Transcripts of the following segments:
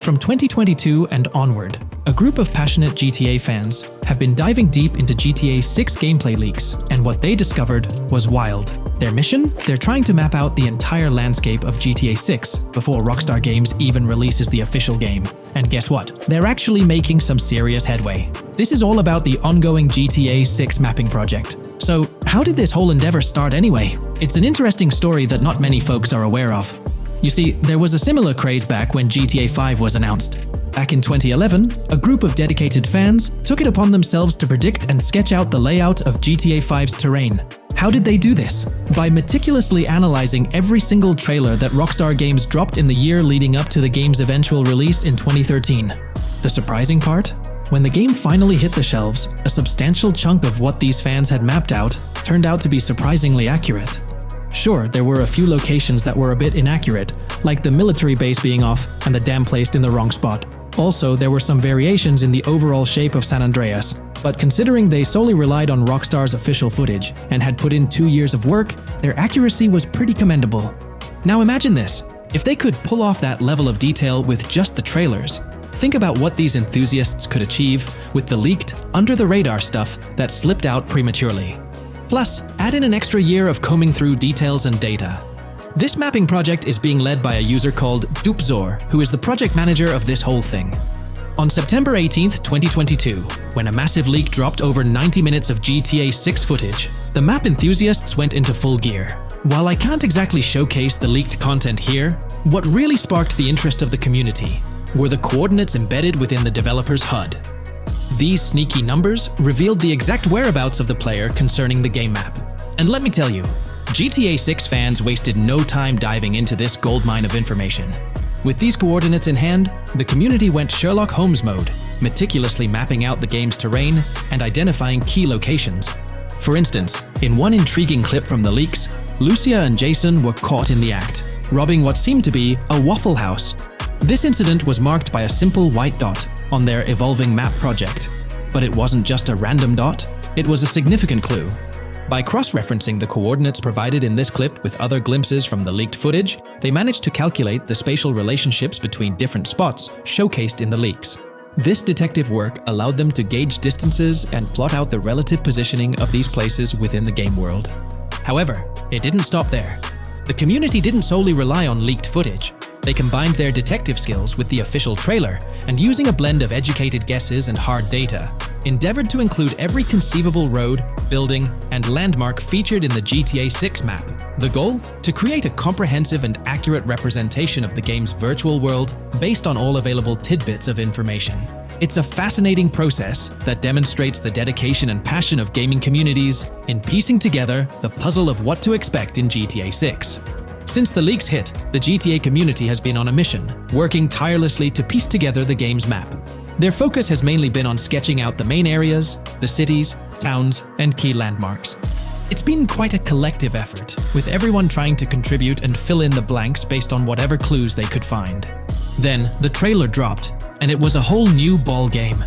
From 2022 and onward, a group of passionate GTA fans have been diving deep into GTA 6 gameplay leaks, and what they discovered was wild. Their mission? They're trying to map out the entire landscape of GTA 6 before Rockstar Games even releases the official game. And guess what? They're actually making some serious headway. This is all about the ongoing GTA 6 mapping project. So, how did this whole endeavor start anyway? It's an interesting story that not many folks are aware of. You see, there was a similar craze back when GTA 5 was announced. Back in 2011, a group of dedicated fans took it upon themselves to predict and sketch out the layout of GTA 5's terrain. How did they do this? By meticulously analyzing every single trailer that Rockstar Games dropped in the year leading up to the game's eventual release in 2013. The surprising part? When the game finally hit the shelves, a substantial chunk of what these fans had mapped out turned out to be surprisingly accurate. Sure, there were a few locations that were a bit inaccurate, like the military base being off and the dam placed in the wrong spot. Also, there were some variations in the overall shape of San Andreas, but considering they solely relied on Rockstar's official footage and had put in 2 years of work, their accuracy was pretty commendable. Now imagine this, if they could pull off that level of detail with just the trailers, think about what these enthusiasts could achieve with the leaked, under-the-radar stuff that slipped out prematurely. Plus, add in an extra year of combing through details and data. This mapping project is being led by a user called Dupzor, who is the project manager of this whole thing. On September 18th, 2022, when a massive leak dropped over 90 minutes of GTA 6 footage, the map enthusiasts went into full gear. While I can't exactly showcase the leaked content here, what really sparked the interest of the community were the coordinates embedded within the developer's HUD. These sneaky numbers revealed the exact whereabouts of the player concerning the game map. And let me tell you, GTA 6 fans wasted no time diving into this goldmine of information. With these coordinates in hand, the community went Sherlock Holmes mode, meticulously mapping out the game's terrain and identifying key locations. For instance, in one intriguing clip from the leaks, Lucia and Jason were caught in the act, robbing what seemed to be a Waffle House. This incident was marked by a simple white dot on their evolving map project. But it wasn't just a random dot, it was a significant clue. By cross-referencing the coordinates provided in this clip with other glimpses from the leaked footage, they managed to calculate the spatial relationships between different spots showcased in the leaks. This detective work allowed them to gauge distances and plot out the relative positioning of these places within the game world. However, it didn't stop there. The community didn't solely rely on leaked footage. They combined their detective skills with the official trailer and, using a blend of educated guesses and hard data, endeavored to include every conceivable road, building, and landmark featured in the GTA 6 map. The goal? To create a comprehensive and accurate representation of the game's virtual world based on all available tidbits of information. It's a fascinating process that demonstrates the dedication and passion of gaming communities in piecing together the puzzle of what to expect in GTA 6. Since the leaks hit, the GTA community has been on a mission, working tirelessly to piece together the game's map. Their focus has mainly been on sketching out the main areas, the cities, towns, and key landmarks. It's been quite a collective effort, with everyone trying to contribute and fill in the blanks based on whatever clues they could find. Then, the trailer dropped, and it was a whole new ball game.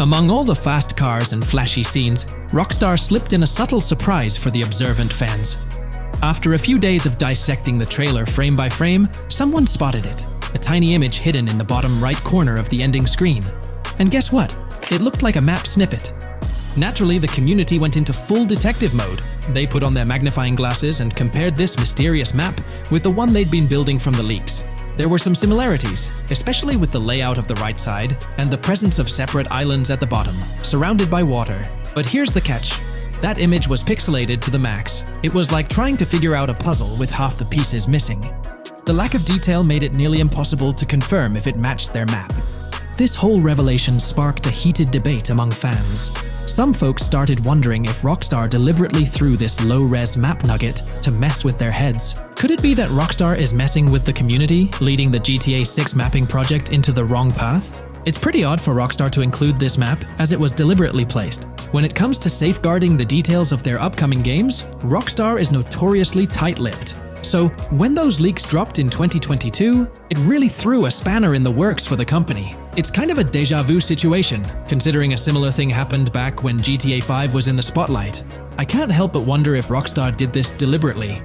Among all the fast cars and flashy scenes, Rockstar slipped in a subtle surprise for the observant fans. After a few days of dissecting the trailer frame by frame, someone spotted it, a tiny image hidden in the bottom right corner of the ending screen. And guess what? It looked like a map snippet. Naturally, the community went into full detective mode. They put on their magnifying glasses and compared this mysterious map with the one they'd been building from the leaks. There were some similarities, especially with the layout of the right side and the presence of separate islands at the bottom, surrounded by water. But here's the catch. That image was pixelated to the max. It was like trying to figure out a puzzle with half the pieces missing. The lack of detail made it nearly impossible to confirm if it matched their map. This whole revelation sparked a heated debate among fans. Some folks started wondering if Rockstar deliberately threw this low-res map nugget to mess with their heads. Could it be that Rockstar is messing with the community, leading the GTA 6 mapping project into the wrong path? It's pretty odd for Rockstar to include this map, as it was deliberately placed. When it comes to safeguarding the details of their upcoming games, Rockstar is notoriously tight-lipped. So, when those leaks dropped in 2022, it really threw a spanner in the works for the company. It's kind of a déjà vu situation, considering a similar thing happened back when GTA 5 was in the spotlight. I can't help but wonder if Rockstar did this deliberately,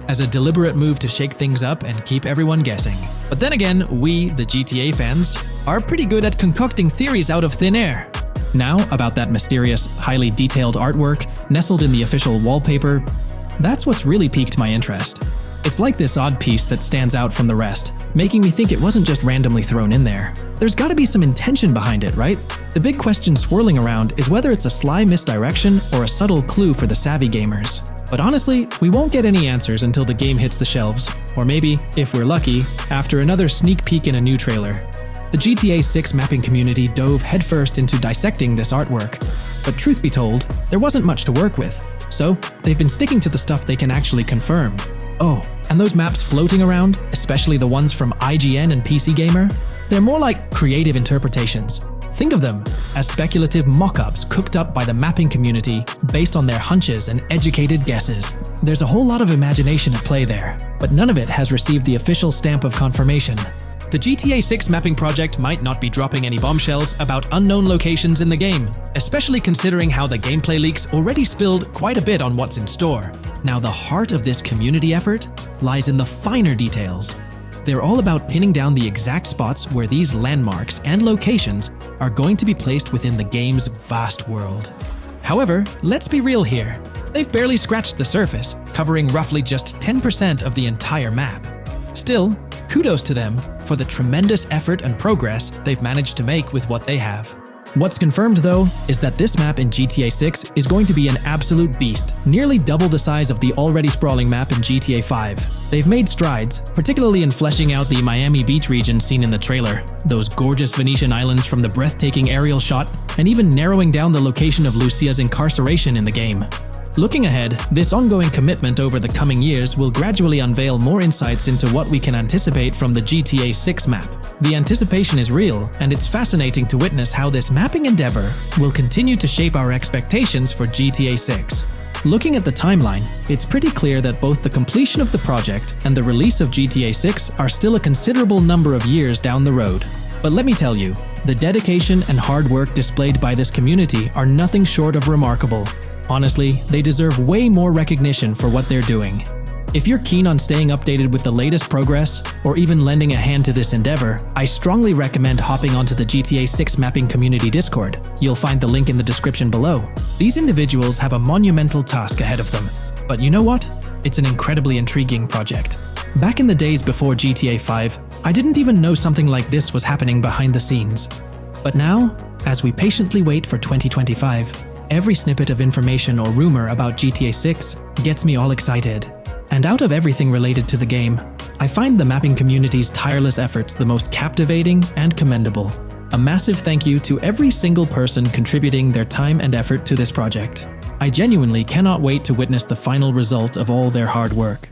as a deliberate move to shake things up and keep everyone guessing. But then again, we, the GTA fans, are pretty good at concocting theories out of thin air. Now, about that mysterious, highly detailed artwork nestled in the official wallpaper, that's what's really piqued my interest. It's like this odd piece that stands out from the rest, making me think it wasn't just randomly thrown in there. There's gotta be some intention behind it, right? The big question swirling around is whether it's a sly misdirection or a subtle clue for the savvy gamers. But honestly, we won't get any answers until the game hits the shelves, or maybe, if we're lucky, after another sneak peek in a new trailer. The GTA 6 mapping community dove headfirst into dissecting this artwork, but truth be told, there wasn't much to work with. So, they've been sticking to the stuff they can actually confirm. Oh, and those maps floating around, especially the ones from IGN and PC Gamer, they're more like creative interpretations. Think of them as speculative mock-ups cooked up by the mapping community based on their hunches and educated guesses. There's a whole lot of imagination at play there, but none of it has received the official stamp of confirmation. The GTA 6 mapping project might not be dropping any bombshells about unknown locations in the game, especially considering how the gameplay leaks already spilled quite a bit on what's in store. Now, the heart of this community effort lies in the finer details. They're all about pinning down the exact spots where these landmarks and locations are going to be placed within the game's vast world. However, let's be real here. They've barely scratched the surface, covering roughly just 10% of the entire map. Still, kudos to them for the tremendous effort and progress they've managed to make with what they have. What's confirmed, though, is that this map in GTA 6 is going to be an absolute beast, nearly double the size of the already sprawling map in GTA 5. They've made strides, particularly in fleshing out the Miami Beach region seen in the trailer, those gorgeous Venetian islands from the breathtaking aerial shot, and even narrowing down the location of Lucia's incarceration in the game. Looking ahead, this ongoing commitment over the coming years will gradually unveil more insights into what we can anticipate from the GTA 6 map. The anticipation is real, and it's fascinating to witness how this mapping endeavor will continue to shape our expectations for GTA 6. Looking at the timeline, it's pretty clear that both the completion of the project and the release of GTA 6 are still a considerable number of years down the road. But let me tell you, the dedication and hard work displayed by this community are nothing short of remarkable. Honestly, they deserve way more recognition for what they're doing. If you're keen on staying updated with the latest progress, or even lending a hand to this endeavor, I strongly recommend hopping onto the GTA 6 mapping community Discord. You'll find the link in the description below. These individuals have a monumental task ahead of them. But you know what? It's an incredibly intriguing project. Back in the days before GTA 5, I didn't even know something like this was happening behind the scenes. But now, as we patiently wait for 2025, every snippet of information or rumor about GTA 6 gets me all excited. And out of everything related to the game, I find the mapping community's tireless efforts the most captivating and commendable. A massive thank you to every single person contributing their time and effort to this project. I genuinely cannot wait to witness the final result of all their hard work.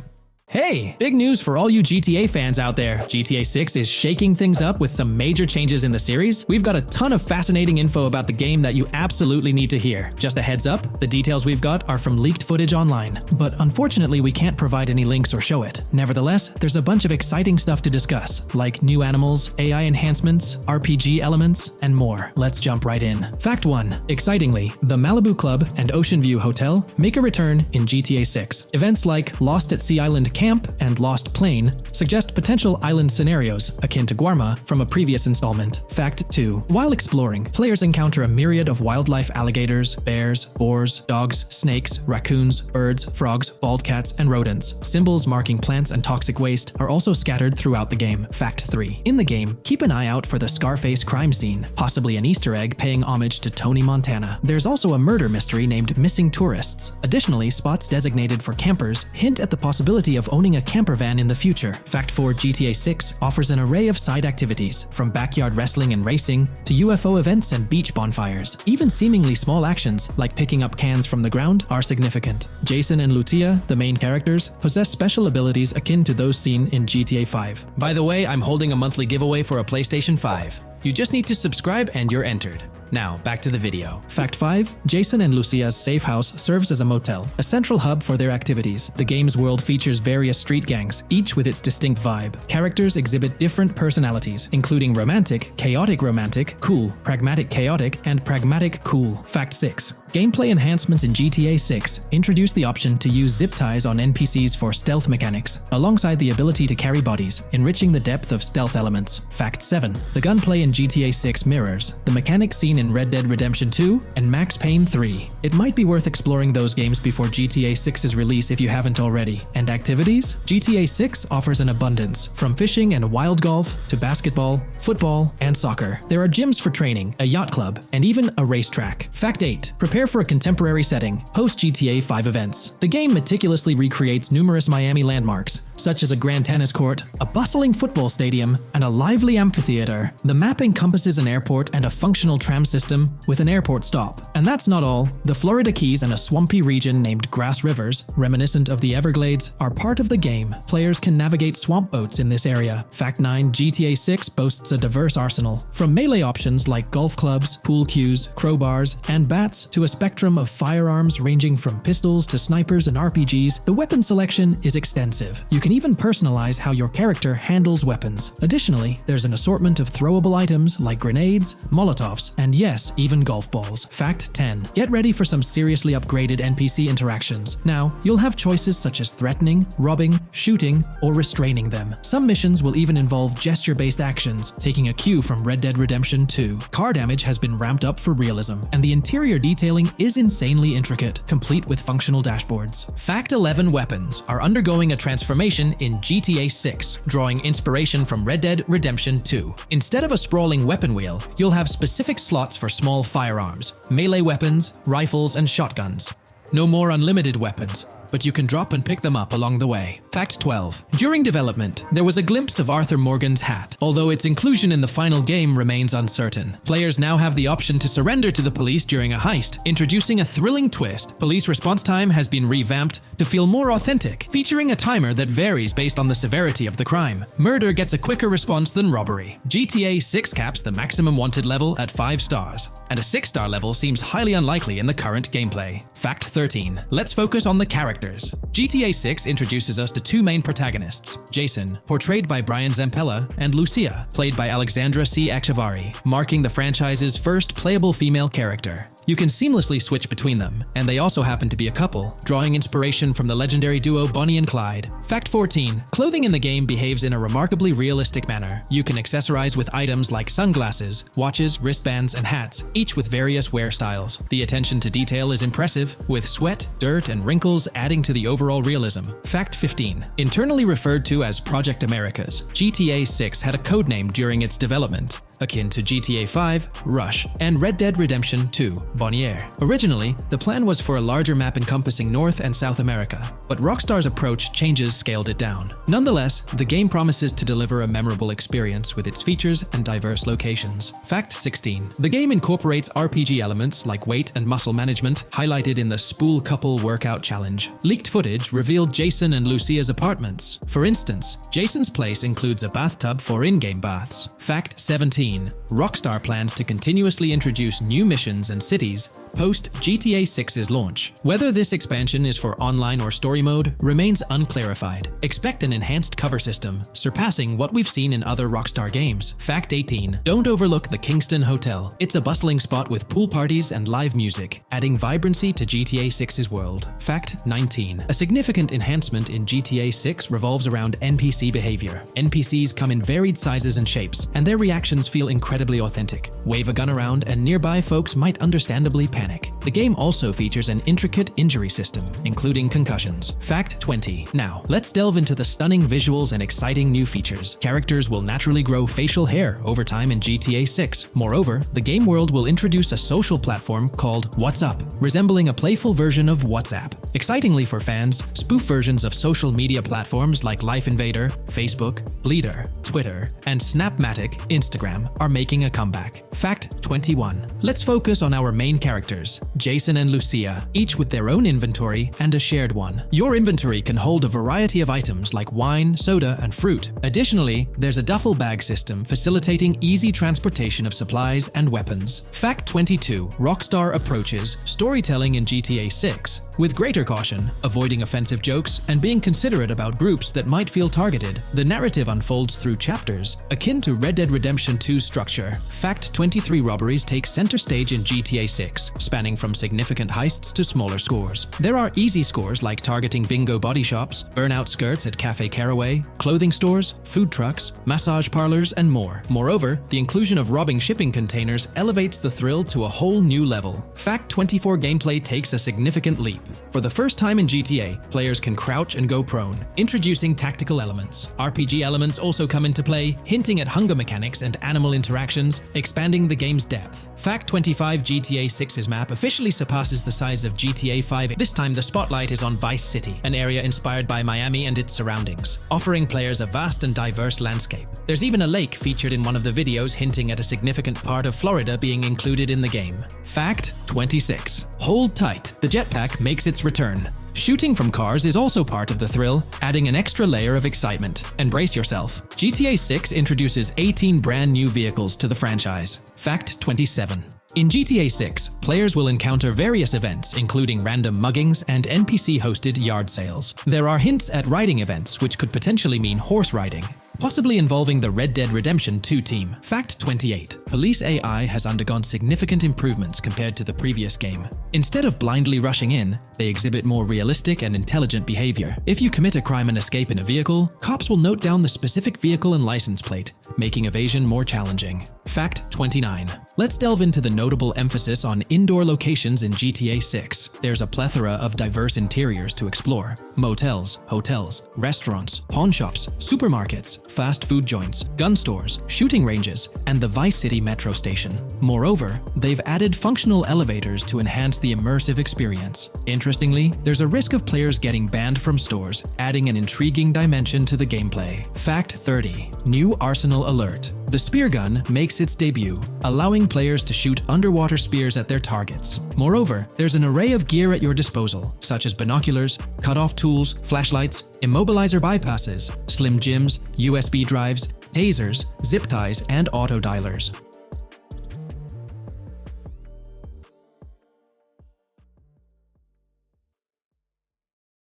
Hey, big news for all you GTA fans out there. GTA 6 is shaking things up with some major changes in the series. We've got a ton of fascinating info about the game that you absolutely need to hear. Just a heads up, the details we've got are from leaked footage online, but unfortunately we can't provide any links or show it. Nevertheless, there's a bunch of exciting stuff to discuss, like new animals, AI enhancements, RPG elements, and more. Let's jump right in. Fact 1. Excitingly, the Malibu Club and Ocean View Hotel make a return in GTA 6. Events like Lost at Sea Island Camp and Lost Plane suggest potential island scenarios akin to Guarma from a previous installment. Fact 2. While exploring, players encounter a myriad of wildlife: alligators, bears, boars, dogs, snakes, raccoons, birds, frogs, bald cats, and rodents. Symbols marking plants and toxic waste are also scattered throughout the game. Fact 3. In the game, keep an eye out for the Scarface crime scene, possibly an Easter egg paying homage to Tony Montana. There's also a murder mystery named Missing Tourists. Additionally, spots designated for campers hint at the possibility of owning a camper van in the future. Fact 4. GTA 6 offers an array of side activities, from backyard wrestling and racing to UFO events and beach bonfires. Even seemingly small actions, like picking up cans from the ground, are significant. Jason and Lucia, the main characters, possess special abilities akin to those seen in GTA 5. By the way, I'm holding a monthly giveaway for a PlayStation 5. You just need to subscribe and you're entered. Now, back to the video. Fact 5. Jason and Lucia's safe house serves as a motel, a central hub for their activities. The game's world features various street gangs, each with its distinct vibe. Characters exhibit different personalities, including romantic, chaotic, cool, pragmatic chaotic, and pragmatic cool. Fact 6. Gameplay enhancements in GTA 6 introduce the option to use zip ties on NPCs for stealth mechanics, alongside the ability to carry bodies, enriching the depth of stealth elements. Fact 7. The gunplay in GTA 6 mirrors the mechanics seen in Red Dead Redemption 2 and Max Payne 3. It might be worth exploring those games before GTA 6's release if you haven't already. And activities? GTA 6 offers an abundance, from fishing and wild golf to basketball, football, and soccer. There are gyms for training, a yacht club, and even a racetrack. Fact 8. Prepare for a contemporary setting, post-GTA 5 events. The game meticulously recreates numerous Miami landmarks, such as a grand tennis court, a bustling football stadium, and a lively amphitheater. The map encompasses an airport and a functional tram system with an airport stop. And that's not all. The Florida Keys and a swampy region named Grass Rivers, reminiscent of the Everglades, are part of the game. Players can navigate swamp boats in this area. Fact 9. GTA 6 boasts a diverse arsenal, from melee options like golf clubs, pool cues, crowbars, and bats to a spectrum of firearms ranging from pistols to snipers and RPGs. The weapon selection is extensive. You can even personalize how your character handles weapons. Additionally, there's an assortment of throwable items like grenades, Molotovs, and yes, even golf balls. Fact 10. Get ready for some seriously upgraded NPC interactions. Now, you'll have choices such as threatening, robbing, shooting, or restraining them. Some missions will even involve gesture-based actions, taking a cue from Red Dead Redemption 2. Car damage has been ramped up for realism, and the interior detailing is insanely intricate, complete with functional dashboards. Fact 11. Weapons are undergoing a transformation in GTA 6, drawing inspiration from Red Dead Redemption 2. Instead of a sprawling weapon wheel, you'll have specific slots for small firearms, melee weapons, rifles, and shotguns. No more unlimited weapons, but you can drop and pick them up along the way. Fact 12. During development, there was a glimpse of Arthur Morgan's hat, although its inclusion in the final game remains uncertain. Players now have the option to surrender to the police during a heist, introducing a thrilling twist. Police response time has been revamped to feel more authentic, featuring a timer that varies based on the severity of the crime. Murder gets a quicker response than robbery. GTA 6 caps the maximum wanted level at 5 stars, and a 6-star level seems highly unlikely in the current gameplay. Fact 13. Let's focus on the characters. GTA 6 introduces us to two main protagonists, Jason, portrayed by Brian Zampella, and Lucia, played by Alexandra C. Echevarri, marking the franchise's first playable female character. You can seamlessly switch between them, and they also happen to be a couple, drawing inspiration from the legendary duo Bonnie and Clyde. Fact 14. Clothing in the game behaves in a remarkably realistic manner. You can accessorize with items like sunglasses, watches, wristbands, and hats, each with various wear styles. The attention to detail is impressive, with sweat, dirt, and wrinkles adding to the overall realism. Fact 15. Internally referred to as Project Americas, GTA 6 had a codename during its development, akin to GTA 5, Rush, and Red Dead Redemption 2, Bonnier. Originally, the plan was for a larger map encompassing North and South America, but Rockstar's approach changes scaled it down. Nonetheless, the game promises to deliver a memorable experience with its features and diverse locations. Fact 16. The game incorporates RPG elements like weight and muscle management, highlighted in the Spool Couple Workout Challenge. Leaked footage revealed Jason and Lucia's apartments. For instance, Jason's place includes a bathtub for in-game baths. Fact 17. Rockstar plans to continuously introduce new missions and cities post GTA 6's launch. Whether this expansion is for online or story mode remains unclarified. Expect an enhanced cover system, surpassing what we've seen in other Rockstar games. Fact 18. Don't overlook the Kingston Hotel. It's a bustling spot with pool parties and live music, adding vibrancy to GTA 6's world. Fact 19. A significant enhancement in GTA 6 revolves around NPC behavior. NPCs come in varied sizes and shapes, and their reactions feel incredibly authentic. Wave a gun around and nearby folks might understandably panic. The game also features an intricate injury system, including concussions. Fact 20. Now, let's delve into the stunning visuals and exciting new features. Characters will naturally grow facial hair over time in GTA 6. Moreover, the game world will introduce a social platform called WhatsApp, resembling a playful version of WhatsApp. Excitingly for fans, spoof versions of social media platforms like Life Invader, Facebook, Bleeder, Twitter, and Snapmatic, Instagram, are making a comeback. Fact 21. Let's focus on our main characters, Jason and Lucia, each with their own inventory and a shared one. Your inventory can hold a variety of items like wine, soda, and fruit. Additionally, there's a duffel bag system facilitating easy transportation of supplies and weapons. Fact 22. Rockstar approaches storytelling in GTA 6 with greater caution, avoiding offensive jokes and being considerate about groups that might feel targeted. The narrative unfolds through chapters, akin to Red Dead Redemption 2's structure. Fact 23. Robberies take center stage in GTA 6, spanning from significant heists to smaller scores. There are easy scores like targeting bingo body shops, burnout skirts at Cafe Caraway, clothing stores, food trucks, massage parlors, and more. Moreover, the inclusion of robbing shipping containers elevates the thrill to a whole new level. Fact 24. Gameplay takes a significant leap. For the first time in GTA, players can crouch and go prone, introducing tactical elements. RPG elements also come into play, hinting at hunger mechanics and animal interactions, expanding the game's depth. Fact 25. GTA 6's map officially surpasses the size of GTA 5. This time the spotlight is on Vice City, an area inspired by Miami and its surroundings, offering players a vast and diverse landscape. There's even a lake featured in one of the videos, hinting at a significant part of Florida being included in the game. Fact 26. Hold tight, the jetpack makes its return. Shooting from cars is also part of the thrill, adding an extra layer of excitement. And brace yourself. GTA 6 introduces 18 brand new vehicles to the franchise. Fact 27. In GTA 6, players will encounter various events, including random muggings and NPC-hosted yard sales. There are hints at riding events, which could potentially mean horse riding, possibly involving the Red Dead Redemption 2 team. Fact 28. Police AI has undergone significant improvements compared to the previous game. Instead of blindly rushing in, they exhibit more realistic and intelligent behavior. If you commit a crime and escape in a vehicle, cops will note down the specific vehicle and license plate, making evasion more challenging. Fact 29. Let's delve into the notable emphasis on indoor locations in GTA 6. There's a plethora of diverse interiors to explore. Motels, hotels, restaurants, pawn shops, supermarkets, fast food joints, gun stores, shooting ranges, and the Vice City metro station. Moreover, they've added functional elevators to enhance the immersive experience. Interestingly, there's a risk of players getting banned from stores, adding an intriguing dimension to the gameplay. Fact 30. New Arsenal Alert. The spear gun makes its debut, allowing players to shoot underwater spears at their targets. Moreover, there's an array of gear at your disposal, such as binoculars, cut-off tools, flashlights, immobilizer bypasses, slim jims, USB drives, tasers, zip ties, and auto dialers.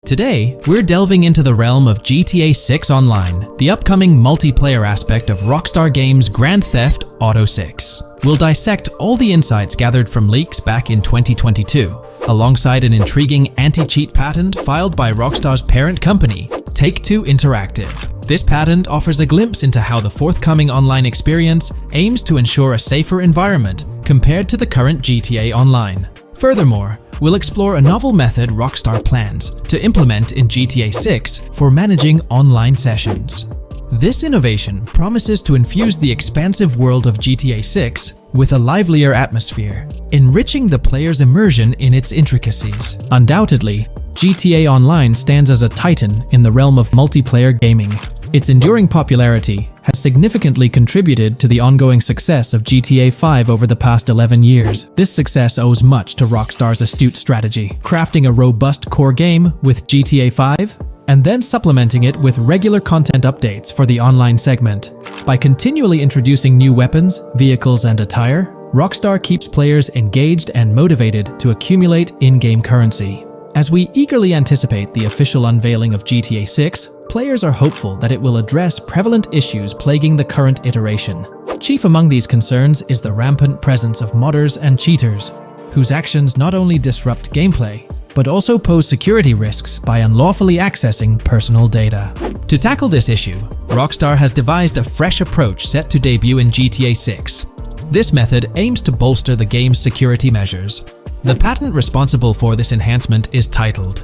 Today, we're delving into the realm of GTA 6 Online, the upcoming multiplayer aspect of Rockstar Games' Grand Theft Auto 6. We'll dissect all the insights gathered from leaks back in 2022, alongside an intriguing anti-cheat patent filed by Rockstar's parent company, Take-Two Interactive. This patent offers a glimpse into how the forthcoming online experience aims to ensure a safer environment compared to the current GTA Online. Furthermore, we'll explore a novel method Rockstar plans to implement in GTA 6 for managing online sessions. This innovation promises to infuse the expansive world of GTA 6 with a livelier atmosphere, enriching the player's immersion in its intricacies. Undoubtedly, GTA Online stands as a titan in the realm of multiplayer gaming. Its enduring popularity has significantly contributed to the ongoing success of GTA 5 over the past 11 years. This success owes much to Rockstar's astute strategy, crafting a robust core game with GTA 5 and then supplementing it with regular content updates for the online segment. By continually introducing new weapons, vehicles, and attire, Rockstar keeps players engaged and motivated to accumulate in-game currency. As we eagerly anticipate the official unveiling of GTA 6, players are hopeful that it will address prevalent issues plaguing the current iteration. Chief among these concerns is the rampant presence of modders and cheaters, whose actions not only disrupt gameplay, but also pose security risks by unlawfully accessing personal data. To tackle this issue, Rockstar has devised a fresh approach set to debut in GTA 6. This method aims to bolster the game's security measures. The patent responsible for this enhancement is titled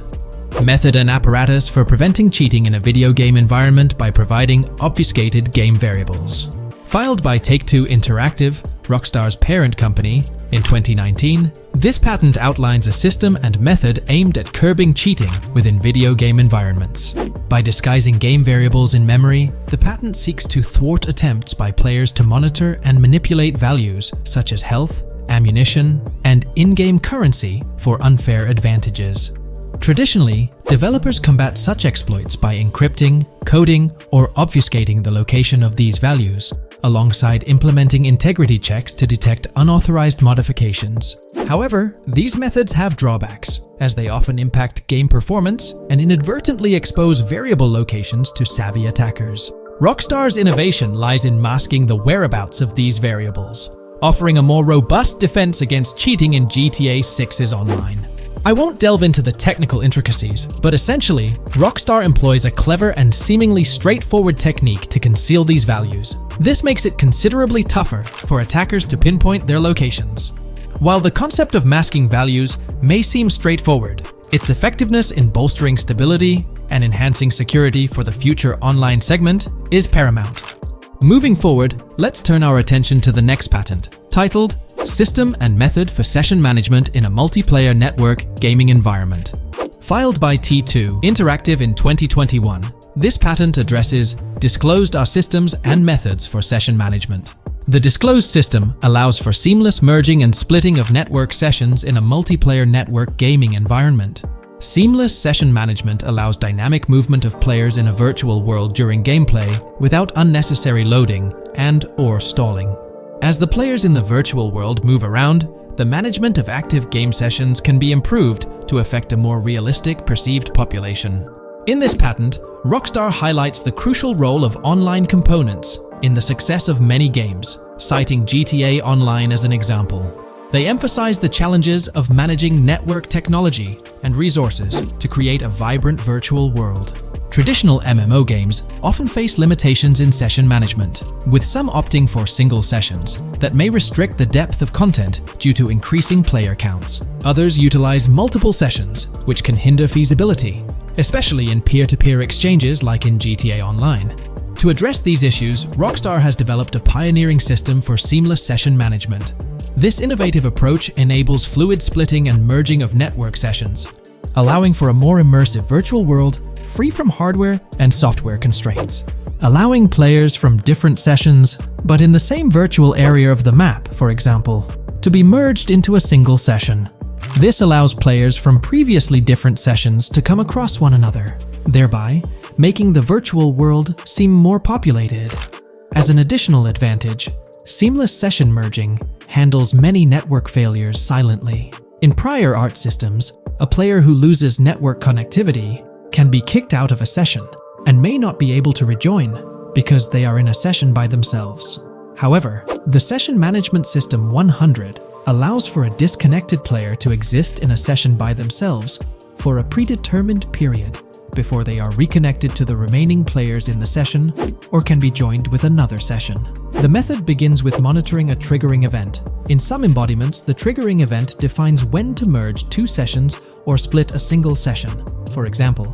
Method and Apparatus for Preventing Cheating in a Video Game Environment by Providing Obfuscated Game Variables. Filed by Take-Two Interactive, Rockstar's parent company, in 2019, this patent outlines a system and method aimed at curbing cheating within video game environments. By disguising game variables in memory, the patent seeks to thwart attempts by players to monitor and manipulate values such as health, ammunition, and in-game currency for unfair advantages. Traditionally, developers combat such exploits by encrypting, coding, or obfuscating the location of these values, alongside implementing integrity checks to detect unauthorized modifications. However, these methods have drawbacks, as they often impact game performance and inadvertently expose variable locations to savvy attackers. Rockstar's innovation lies in masking the whereabouts of these variables, offering a more robust defense against cheating in GTA 6's online. I won't delve into the technical intricacies, but essentially, Rockstar employs a clever and seemingly straightforward technique to conceal these values. This makes it considerably tougher for attackers to pinpoint their locations. While the concept of masking values may seem straightforward, its effectiveness in bolstering stability and enhancing security for the future online segment is paramount. Moving forward, let's turn our attention to the next patent, titled System and Method for Session Management in a Multiplayer Network Gaming Environment. Filed by T2 Interactive in 2021, this patent addresses disclosed are systems and methods for session management. The disclosed system allows for seamless merging and splitting of network sessions in a multiplayer network gaming environment. Seamless session management allows dynamic movement of players in a virtual world during gameplay without unnecessary loading and/or stalling. As the players in the virtual world move around, the management of active game sessions can be improved to affect a more realistic perceived population. In this patent, Rockstar highlights the crucial role of online components in the success of many games, citing GTA Online as an example. They emphasize the challenges of managing network technology and resources to create a vibrant virtual world. Traditional MMO games often face limitations in session management, with some opting for single sessions that may restrict the depth of content due to increasing player counts. Others utilize multiple sessions, which can hinder feasibility, especially in peer-to-peer exchanges like in GTA Online. To address these issues, Rockstar has developed a pioneering system for seamless session management. This innovative approach enables fluid splitting and merging of network sessions, allowing for a more immersive virtual world free from hardware and software constraints. Allowing players from different sessions, but in the same virtual area of the map, for example, to be merged into a single session. This allows players from previously different sessions to come across one another, thereby making the virtual world seem more populated. As an additional advantage, seamless session merging handles many network failures silently. In prior art systems, a player who loses network connectivity can be kicked out of a session and may not be able to rejoin because they are in a session by themselves. However, the Session Management System 100 allows for a disconnected player to exist in a session by themselves for a predetermined period before they are reconnected to the remaining players in the session or can be joined with another session. The method begins with monitoring a triggering event. In some embodiments, the triggering event defines when to merge two sessions or split a single session. For example,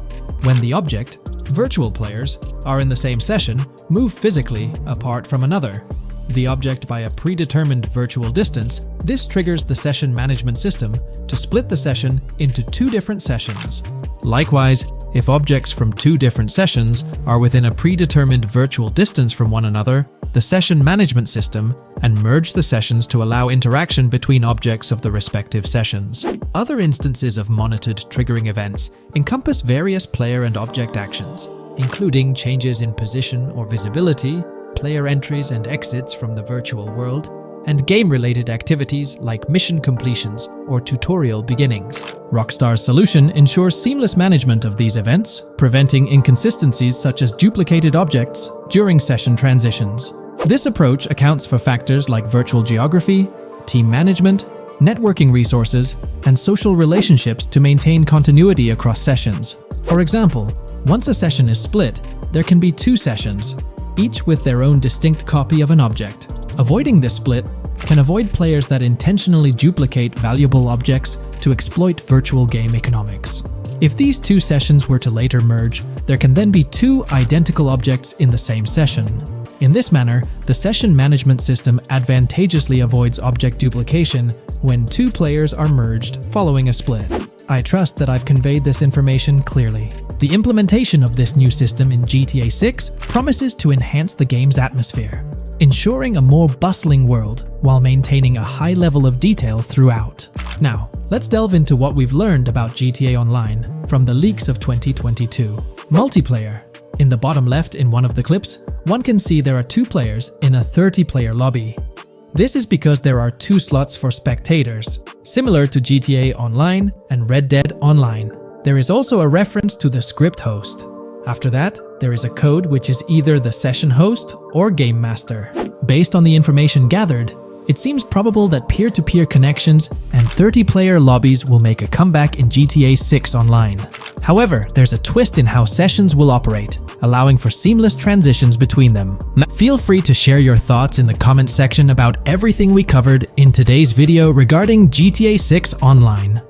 when the object, virtual players, are in the same session, move physically apart from another, the object by a predetermined virtual distance, this triggers the session management system to split the session into two different sessions. Likewise, if objects from two different sessions are within a predetermined virtual distance from one another, the session management system and merge the sessions to allow interaction between objects of the respective sessions. Other instances of monitored triggering events encompass various player and object actions, including changes in position or visibility, player entries and exits from the virtual world, and game-related activities like mission completions or tutorial beginnings. Rockstar's solution ensures seamless management of these events, preventing inconsistencies such as duplicated objects during session transitions. This approach accounts for factors like virtual geography, team management, networking resources, and social relationships to maintain continuity across sessions. For example, once a session is split, there can be two sessions, each with their own distinct copy of an object. Avoiding this split can avoid players that intentionally duplicate valuable objects to exploit virtual game economics. If these two sessions were to later merge, there can then be two identical objects in the same session. In this manner, the session management system advantageously avoids object duplication when two players are merged following a split. I trust that I've conveyed this information clearly. The implementation of this new system in GTA 6 promises to enhance the game's atmosphere, ensuring a more bustling world while maintaining a high level of detail throughout. Now, let's delve into what we've learned about GTA Online from the leaks of 2022. Multiplayer. In the bottom left in one of the clips, one can see there are 2 players in a 30-player lobby. This is because there are 2 slots for spectators, similar to GTA Online and Red Dead Online. There is also a reference to the script host. After that, there is a code which is either the session host or game master. Based on the information gathered, it seems probable that peer-to-peer connections and 30-player lobbies will make a comeback in GTA 6 Online. However, there's a twist in how sessions will operate, allowing for seamless transitions between them. Feel free to share your thoughts in the comment section about everything we covered in today's video regarding GTA 6 Online.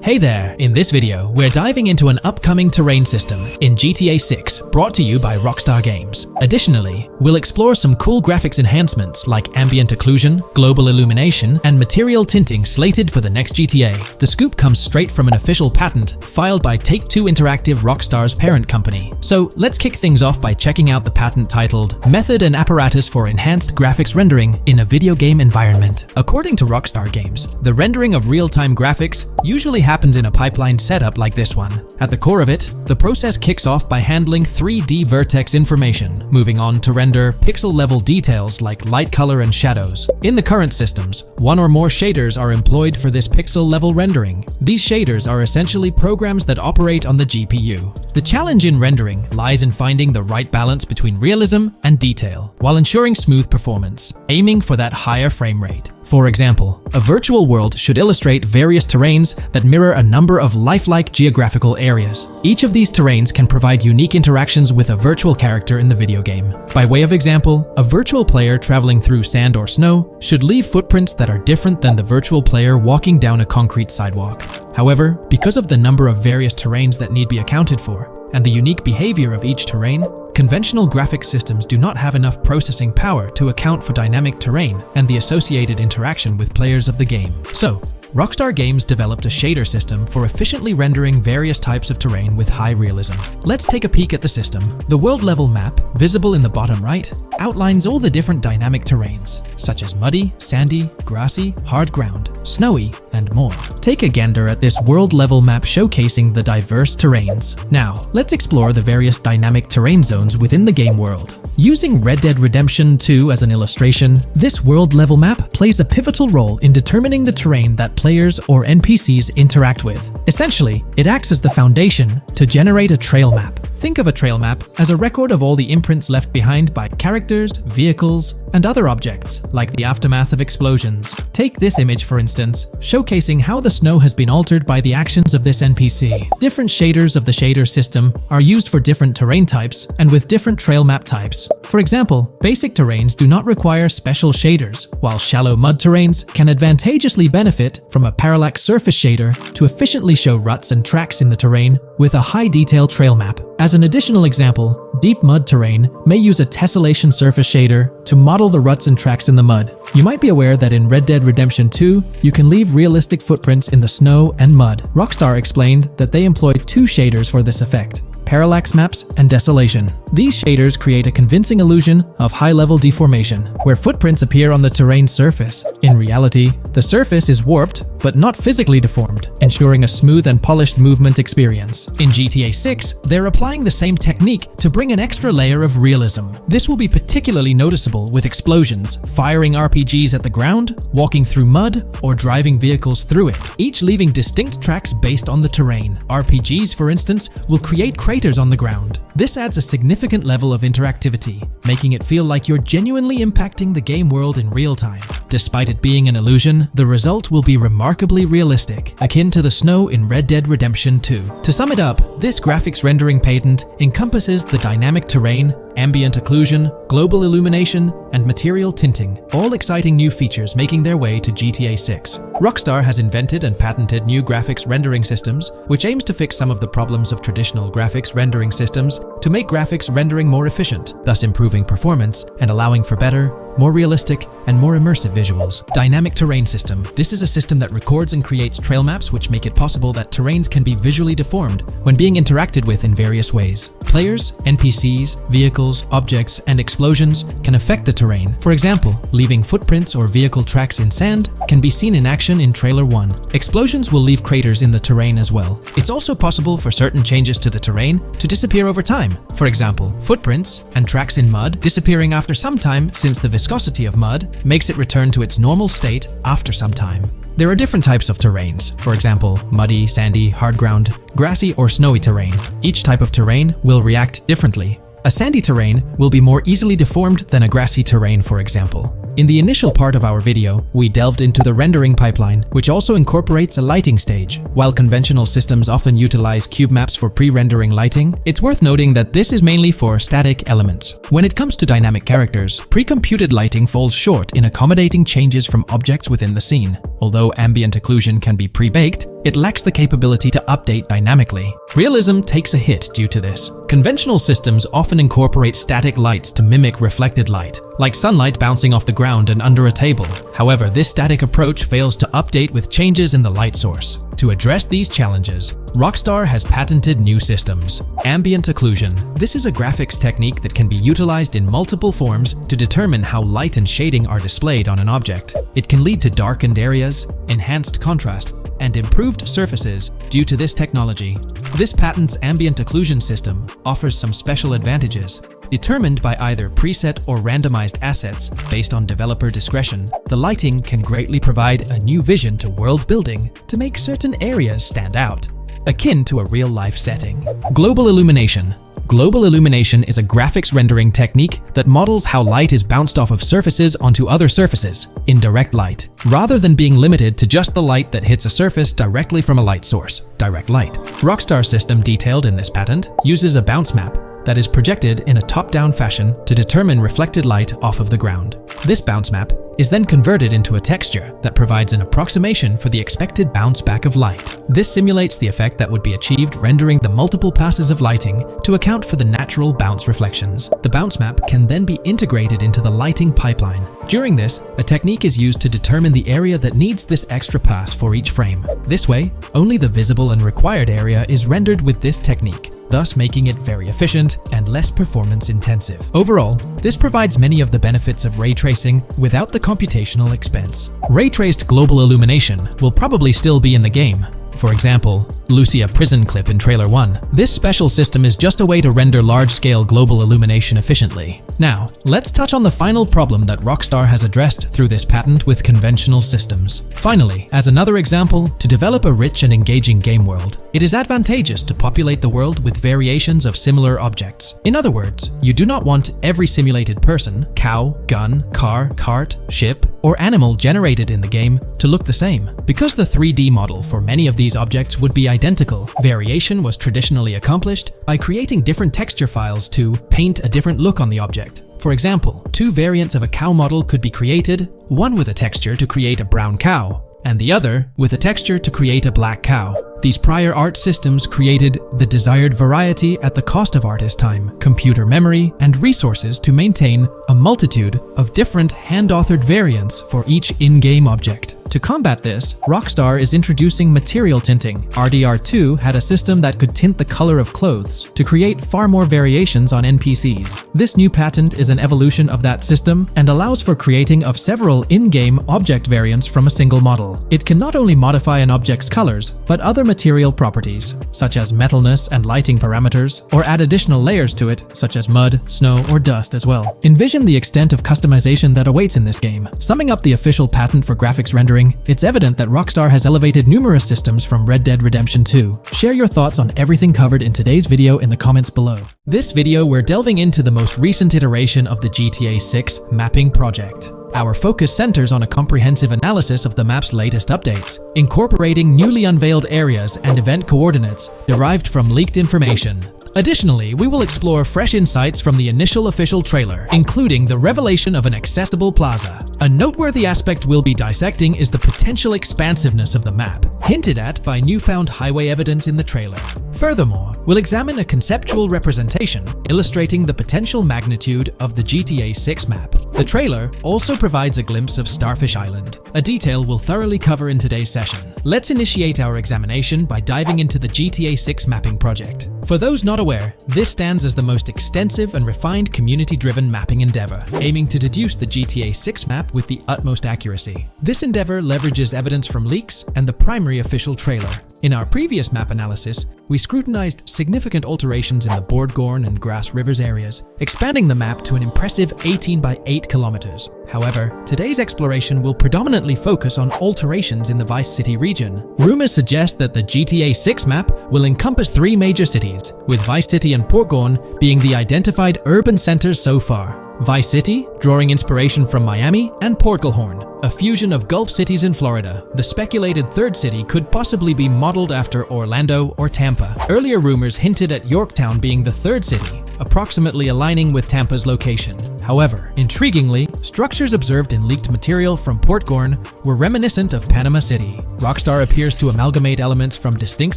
Hey there! In this video, we're diving into an upcoming terrain system in GTA 6 brought to you by Rockstar Games. Additionally, we'll explore some cool graphics enhancements like ambient occlusion, global illumination, and material tinting slated for the next GTA. The scoop comes straight from an official patent filed by Take-Two Interactive, Rockstar's parent company. So let's kick things off by checking out the patent titled Method and Apparatus for Enhanced Graphics Rendering in a Video Game Environment. According to Rockstar Games, the rendering of real-time graphics usually happens in a pipeline setup like this one. At the core of it, the process kicks off by handling 3D vertex information, moving on to render pixel-level details like light color and shadows. In the current systems, 1 or more shaders are employed for this pixel-level rendering. These shaders are essentially programs that operate on the GPU. The challenge in rendering lies in finding the right balance between realism and detail, while ensuring smooth performance, aiming for that higher frame rate. For example, a virtual world should illustrate various terrains that mirror a number of lifelike geographical areas. Each of these terrains can provide unique interactions with a virtual character in the video game. By way of example, a virtual player traveling through sand or snow should leave footprints that are different than the virtual player walking down a concrete sidewalk. However, because of the number of various terrains that need to be accounted for, and the unique behavior of each terrain, conventional graphics systems do not have enough processing power to account for dynamic terrain and the associated interaction with players of the game. So, Rockstar Games developed a shader system for efficiently rendering various types of terrain with high realism. Let's take a peek at the system. The world level map, visible in the bottom right, outlines all the different dynamic terrains, such as muddy, sandy, grassy, hard ground, snowy, and more. Take a gander at this world level map showcasing the diverse terrains. Now, let's explore the various dynamic terrain zones within the game world. Using Red Dead Redemption 2 as an illustration, this world level map plays a pivotal role in determining the terrain that players or NPCs interact with. Essentially, it acts as the foundation to generate a trail map. Think of a trail map as a record of all the imprints left behind by characters, vehicles, and other objects, like the aftermath of explosions. Take this image for instance, showcasing how the snow has been altered by the actions of this NPC. Different shaders of the shader system are used for different terrain types and with different trail map types. For example, basic terrains do not require special shaders, while shallow mud terrains can advantageously benefit from a parallax surface shader to efficiently show ruts and tracks in the terrain with a high-detail trail map. As an additional example, deep mud terrain may use a tessellation surface shader to model the ruts and tracks in the mud. You might be aware that in Red Dead Redemption 2, you can leave realistic footprints in the snow and mud. Rockstar explained that they employed 2 shaders for this effect: parallax maps and desolation. These shaders create a convincing illusion of high-level deformation, where footprints appear on the terrain's surface. In reality, the surface is warped but not physically deformed, ensuring a smooth and polished movement experience. In GTA 6, they're applying the same technique to bring an extra layer of realism. This will be particularly noticeable with explosions, firing RPGs at the ground, walking through mud, or driving vehicles through it, each leaving distinct tracks based on the terrain. RPGs, for instance, will create craters on the ground. This adds a significant level of interactivity, making it feel like you're genuinely impacting the game world in real time. Despite it being an illusion, the result will be remarkably realistic, akin to the snow in Red Dead Redemption 2. To sum it up, this graphics rendering patent encompasses the dynamic terrain, ambient occlusion, global illumination, and material tinting, all exciting new features making their way to GTA 6. Rockstar has invented and patented new graphics rendering systems, which aims to fix some of the problems of traditional graphics rendering systems to make graphics rendering more efficient, thus improving performance and allowing for better, more realistic, and more immersive visuals. Dynamic Terrain System. This is a system that records and creates trail maps which make it possible that terrains can be visually deformed when being interacted with in various ways. Players, NPCs, vehicles, objects, and explosions can affect the terrain. For example, leaving footprints or vehicle tracks in sand can be seen in action in Trailer 1. Explosions will leave craters in the terrain as well. It's also possible for certain changes to the terrain to disappear over time. For example, footprints and tracks in mud disappearing after some time, since the viscosity of mud makes it return to its normal state after some time. There are different types of terrains, for example, muddy, sandy, hard ground, grassy, or snowy terrain. Each type of terrain will react differently. A sandy terrain will be more easily deformed than a grassy terrain, for example. In the initial part of our video, we delved into the rendering pipeline, which also incorporates a lighting stage. While conventional systems often utilize cube maps for pre-rendering lighting, it's worth noting that this is mainly for static elements. When it comes to dynamic characters, pre-computed lighting falls short in accommodating changes from objects within the scene. Although ambient occlusion can be pre-baked, it lacks the capability to update dynamically. Realism takes a hit due to this. Conventional systems often incorporate static lights to mimic reflected light, like sunlight bouncing off the ground and under a table. However, this static approach fails to update with changes in the light source. To address these challenges, Rockstar has patented new systems. Ambient occlusion. This is a graphics technique that can be utilized in multiple forms to determine how light and shading are displayed on an object. It can lead to darkened areas, enhanced contrast, and improved surfaces due to this technology. This patent's ambient occlusion system offers some special advantages. Determined by either preset or randomized assets based on developer discretion, the lighting can greatly provide a new vision to world building to make certain areas stand out, akin to a real-life setting. Global illumination. Global illumination is a graphics rendering technique that models how light is bounced off of surfaces onto other surfaces in direct light, rather than being limited to just the light that hits a surface directly from a light source, direct light. Rockstar's system detailed in this patent uses a bounce map that is projected in a top-down fashion to determine reflected light off of the ground. This bounce map is then converted into a texture that provides an approximation for the expected bounce back of light. This simulates the effect that would be achieved rendering the multiple passes of lighting to account for the natural bounce reflections. The bounce map can then be integrated into the lighting pipeline. During this, a technique is used to determine the area that needs this extra pass for each frame. This way, only the visible and required area is rendered with this technique, thus making it very efficient and less performance intensive. Overall, this provides many of the benefits of ray tracing without the computational expense. Ray-traced global illumination will probably still be in the game. For example, Lucia prison clip in Trailer 1. This special system is just a way to render large-scale global illumination efficiently. Now, let's touch on the final problem that Rockstar has addressed through this patent with conventional systems. Finally, as another example, to develop a rich and engaging game world, it is advantageous to populate the world with variations of similar objects. In other words, you do not want every simulated person, cow, gun, car, cart, ship, or animal generated in the game to look the same. Because the 3D model for many of these objects would be identical, variation was traditionally accomplished by creating different texture files to paint a different look on the object. For example, two variants of a cow model could be created, one with a texture to create a brown cow, and the other with a texture to create a black cow. These prior art systems created the desired variety at the cost of artist time, computer memory, and resources to maintain a multitude of different hand-authored variants for each in-game object. To combat this, Rockstar is introducing material tinting. RDR2 had a system that could tint the color of clothes to create far more variations on NPCs. This new patent is an evolution of that system and allows for creating of several in-game object variants from a single model. It can not only modify an object's colors, but other material properties, such as metalness and lighting parameters, or add additional layers to it, such as mud, snow, or dust as well. Envision the extent of customization that awaits in this game. Summing up the official patent for graphics rendering, it's evident that Rockstar has elevated numerous systems from Red Dead Redemption 2. Share your thoughts on everything covered in today's video in the comments below. This video, we're delving into the most recent iteration of the GTA 6 mapping project. Our focus centers on a comprehensive analysis of the map's latest updates, incorporating newly unveiled areas and event coordinates derived from leaked information. Additionally, we will explore fresh insights from the initial official trailer, including the revelation of an accessible plaza. A noteworthy aspect we'll be dissecting is the potential expansiveness of the map, hinted at by newfound highway evidence in the trailer. Furthermore, we'll examine a conceptual representation illustrating the potential magnitude of the GTA 6 map. The trailer also provides a glimpse of Starfish Island, a detail we'll thoroughly cover in today's session. Let's initiate our examination by diving into the GTA 6 mapping project. For those not aware, this stands as the most extensive and refined community-driven mapping endeavor, aiming to deduce the GTA 6 map with the utmost accuracy. This endeavor leverages evidence from leaks and the primary official trailer. In our previous map analysis, we scrutinized significant alterations in the Bordgorn and Grass Rivers areas, expanding the map to an impressive 18 by 8 kilometers. However, today's exploration will predominantly focus on alterations in the Vice City region. Rumors suggest that the GTA 6 map will encompass 3 major cities, with Vice City and Portgorn being the identified urban centers so far. Vice City, drawing inspiration from Miami, and Portgorn, a fusion of Gulf cities in Florida. The speculated third city could possibly be modeled after Orlando or Tampa. Earlier rumors hinted at Yorktown being the third city, approximately aligning with Tampa's location. However, intriguingly, structures observed in leaked material from Portgorn were reminiscent of Panama City. Rockstar appears to amalgamate elements from distinct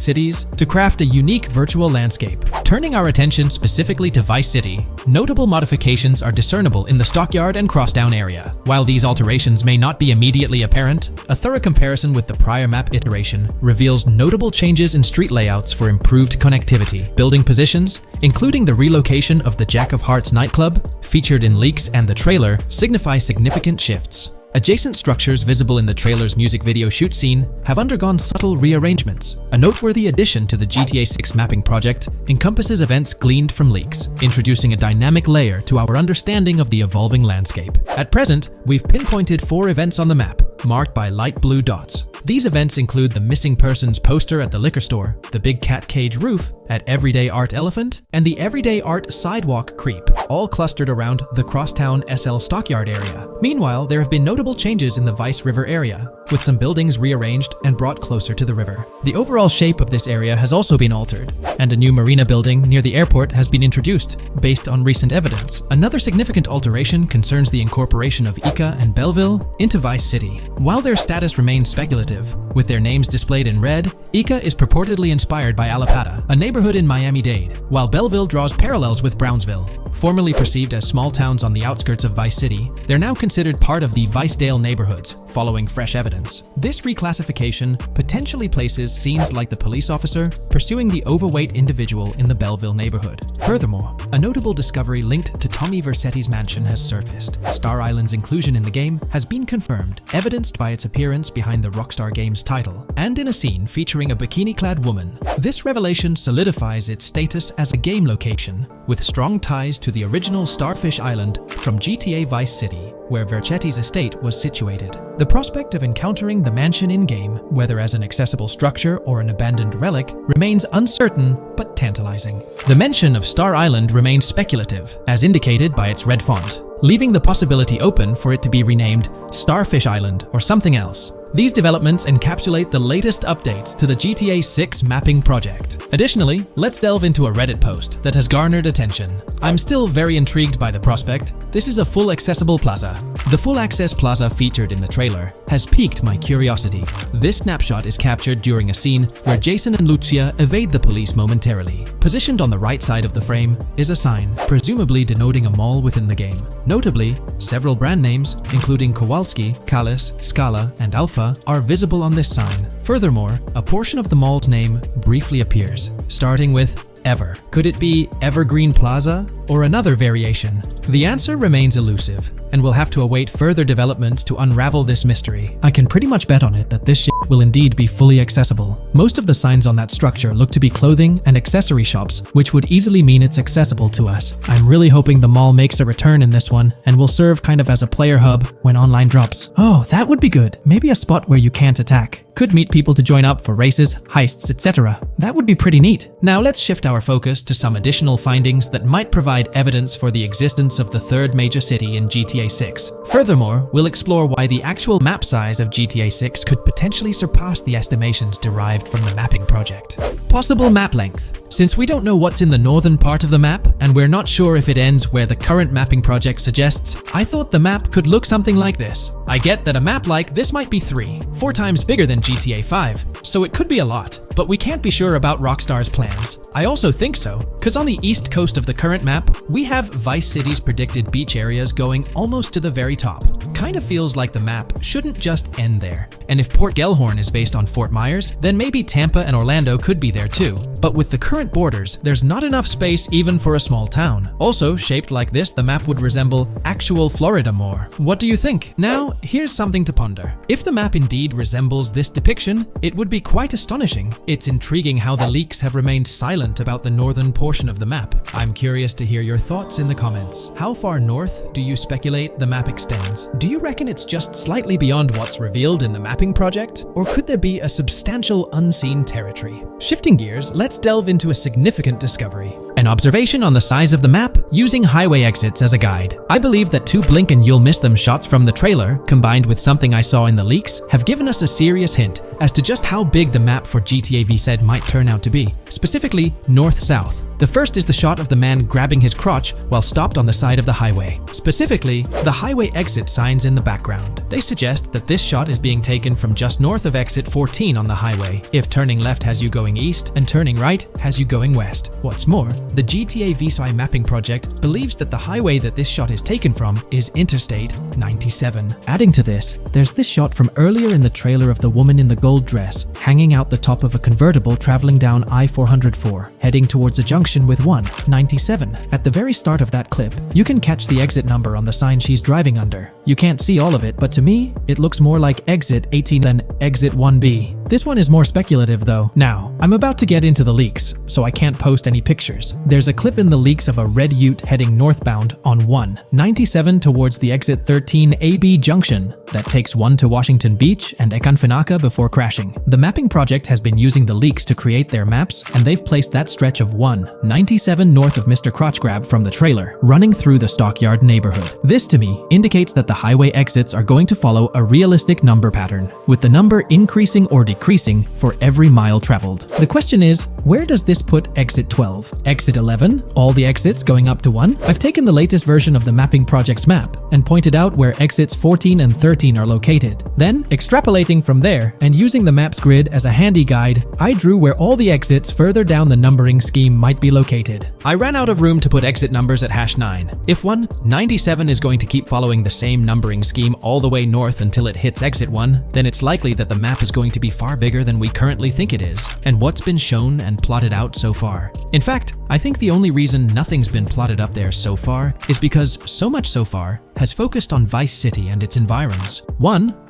cities to craft a unique virtual landscape. Turning our attention specifically to Vice City, notable modifications are discernible in the Stockyard and Crosstown area. While these alterations may not be immediately apparent, a thorough comparison with the prior map iteration reveals notable changes in street layouts for improved connectivity. Building positions, including the relocation of the Jack of Hearts nightclub, featured in leaks and the trailer, signify significant shifts. Adjacent structures visible in the trailer's music video shoot scene have undergone subtle rearrangements. A noteworthy addition to the GTA 6 mapping project encompasses events gleaned from leaks, introducing a dynamic layer to our understanding of the evolving landscape. At present, we've pinpointed 4 events on the map, marked by light blue dots. These events include the missing persons poster at the liquor store, the big cat cage roof at Everyday Art Elephant, and the Everyday Art Sidewalk Creep, all clustered around the Crosstown SL Stockyard area. Meanwhile, there have been notable changes in the Vice River area, with some buildings rearranged and brought closer to the river. The overall shape of this area has also been altered, and a new marina building near the airport has been introduced, based on recent evidence. Another significant alteration concerns the incorporation of Ica and Belleville into Vice City. While their status remains speculative, with their names displayed in red, Ica is purportedly inspired by Allapattah, a neighborhood in Miami-Dade, while Belleville draws parallels with Brownsville. Formerly perceived as small towns on the outskirts of Vice City, they're now considered part of the Vicedale neighborhoods, following fresh evidence. This reclassification potentially places scenes like the police officer pursuing the overweight individual in the Belleville neighborhood. Furthermore, a notable discovery linked to Tommy Vercetti's mansion has surfaced. Star Island's inclusion in the game has been confirmed, evidenced by its appearance behind the Rockstar Games title, and in a scene featuring a bikini-clad woman. This revelation solidifies its status as a game location, with strong ties to the original Starfish Island from GTA Vice City, where Vercetti's estate was situated. The prospect of encountering the mansion in-game, whether as an accessible structure or an abandoned relic, remains uncertain but tantalizing. The mention of Star Island remains speculative, as indicated by its red font, leaving the possibility open for it to be renamed Starfish Island or something else. These developments encapsulate the latest updates to the GTA 6 mapping project. Additionally, let's delve into a Reddit post that has garnered attention. I'm still very intrigued by the prospect. This is a full accessible plaza. The full access plaza featured in the trailer has piqued my curiosity. This snapshot is captured during a scene where Jason and Lucia evade the police momentarily. Positioned on the right side of the frame is a sign, presumably denoting a mall within the game. Notably, several brand names, including Kowalski, Callis, Scala, and Alpha, are visible on this sign. Furthermore, a portion of the mall's name briefly appears, starting with Ever. Could it be Evergreen Plaza or another variation? The answer remains elusive, and we'll have to await further developments to unravel this mystery. I can pretty much bet on it that this shit will indeed be fully accessible. Most of the signs on that structure look to be clothing and accessory shops, which would easily mean it's accessible to us. I'm really hoping the mall makes a return in this one and will serve kind of as a player hub when online drops. Oh, that would be good. Maybe a spot where you can't attack. Could meet people to join up for races, heists, etc. That would be pretty neat. Now let's shift our focus to some additional findings that might provide evidence for the existence of the third major city in GTA 6. Furthermore, we'll explore why the actual map size of GTA 6 could potentially surpass the estimations derived from the mapping project. Possible map length. Since we don't know what's in the northern part of the map, and we're not sure if it ends where the current mapping project suggests, I thought the map could look something like this. I get that a map like this might be 4 times bigger than GTA 5, so it could be a lot, but we can't be sure about Rockstar's plans. I also think so, cause on the east coast of the current map, we have Vice City's predicted beach areas going almost to the very top. Kind of feels like the map shouldn't just end there. And if Port Gellhorn is based on Fort Myers, then maybe Tampa and Orlando could be there too. But with the current borders, there's not enough space even for a small town. Also, shaped like this, the map would resemble actual Florida more. What do you think? Now, here's something to ponder. If the map indeed resembles this depiction, it would be quite astonishing. It's intriguing how the leaks have remained silent about the northern portion of the map. I'm curious to hear your thoughts in the comments. How far north do you speculate the map extends? Do you reckon it's just slightly beyond what's revealed in the mapping project? Or could there be a substantial unseen territory? Shifting gears, let's delve into a significant discovery. An observation on the size of the map using highway exits as a guide. I believe that 2 blink and you'll miss them shots from the trailer, combined with something I saw in the leaks, have given us a serious hint as to just how big the map for GTA VZ might turn out to be. Specifically, north-south. The first is the shot of the man grabbing his crotch while stopped on the side of the highway. Specifically, the highway exit signs in the background. They suggest that this shot is being taken from just north of exit 14 on the highway, if turning left has you going east and turning right has you going west. What's more, the GTA VSI mapping project believes that the highway that this shot is taken from is Interstate 97. Adding to this, there's this shot from earlier in the trailer of the woman in the gold dress hanging out the top of a convertible traveling down I-404, heading towards a junction with 197. At the very start of that clip, you can catch the exit number on the sign she's driving under. You can't see all of it, but to me, it looks more like exit 18 than exit 1B. This one is more speculative though. Now, I'm about to get into the leaks, so I can't post any pictures. There's a clip in the leaks of a red ute heading northbound on 197 towards the exit 13 AB junction that takes 1 to Washington Beach and Ekanfinaka before crashing. The mapping project has been using the leaks to create their maps, and they've placed that stretch of 197 north of Mr. Crotch Grab from the trailer, running through the Stockyard neighborhood. This to me indicates that the highway exits are going to follow a realistic number pattern, with the number increasing or decreasing for every mile traveled. The question is, where does this put exit 12? Exit 11? All the exits going up to 1? I've taken the latest version of the mapping project's map and pointed out where exits 14 and 13 are located. Then, extrapolating from there and using the map's grid as a handy guide, I drew where all the exits further down the numbering scheme might be located. I ran out of room to put exit numbers at #9. If 197 is going to keep following the same numbering scheme all the way north until it hits exit 1, then it's likely that the map is going to be far bigger than we currently think it is, and what's been shown and plotted out so far. In fact, I think the only reason nothing's been plotted up there so far is because so much so far has focused on Vice City and its environs.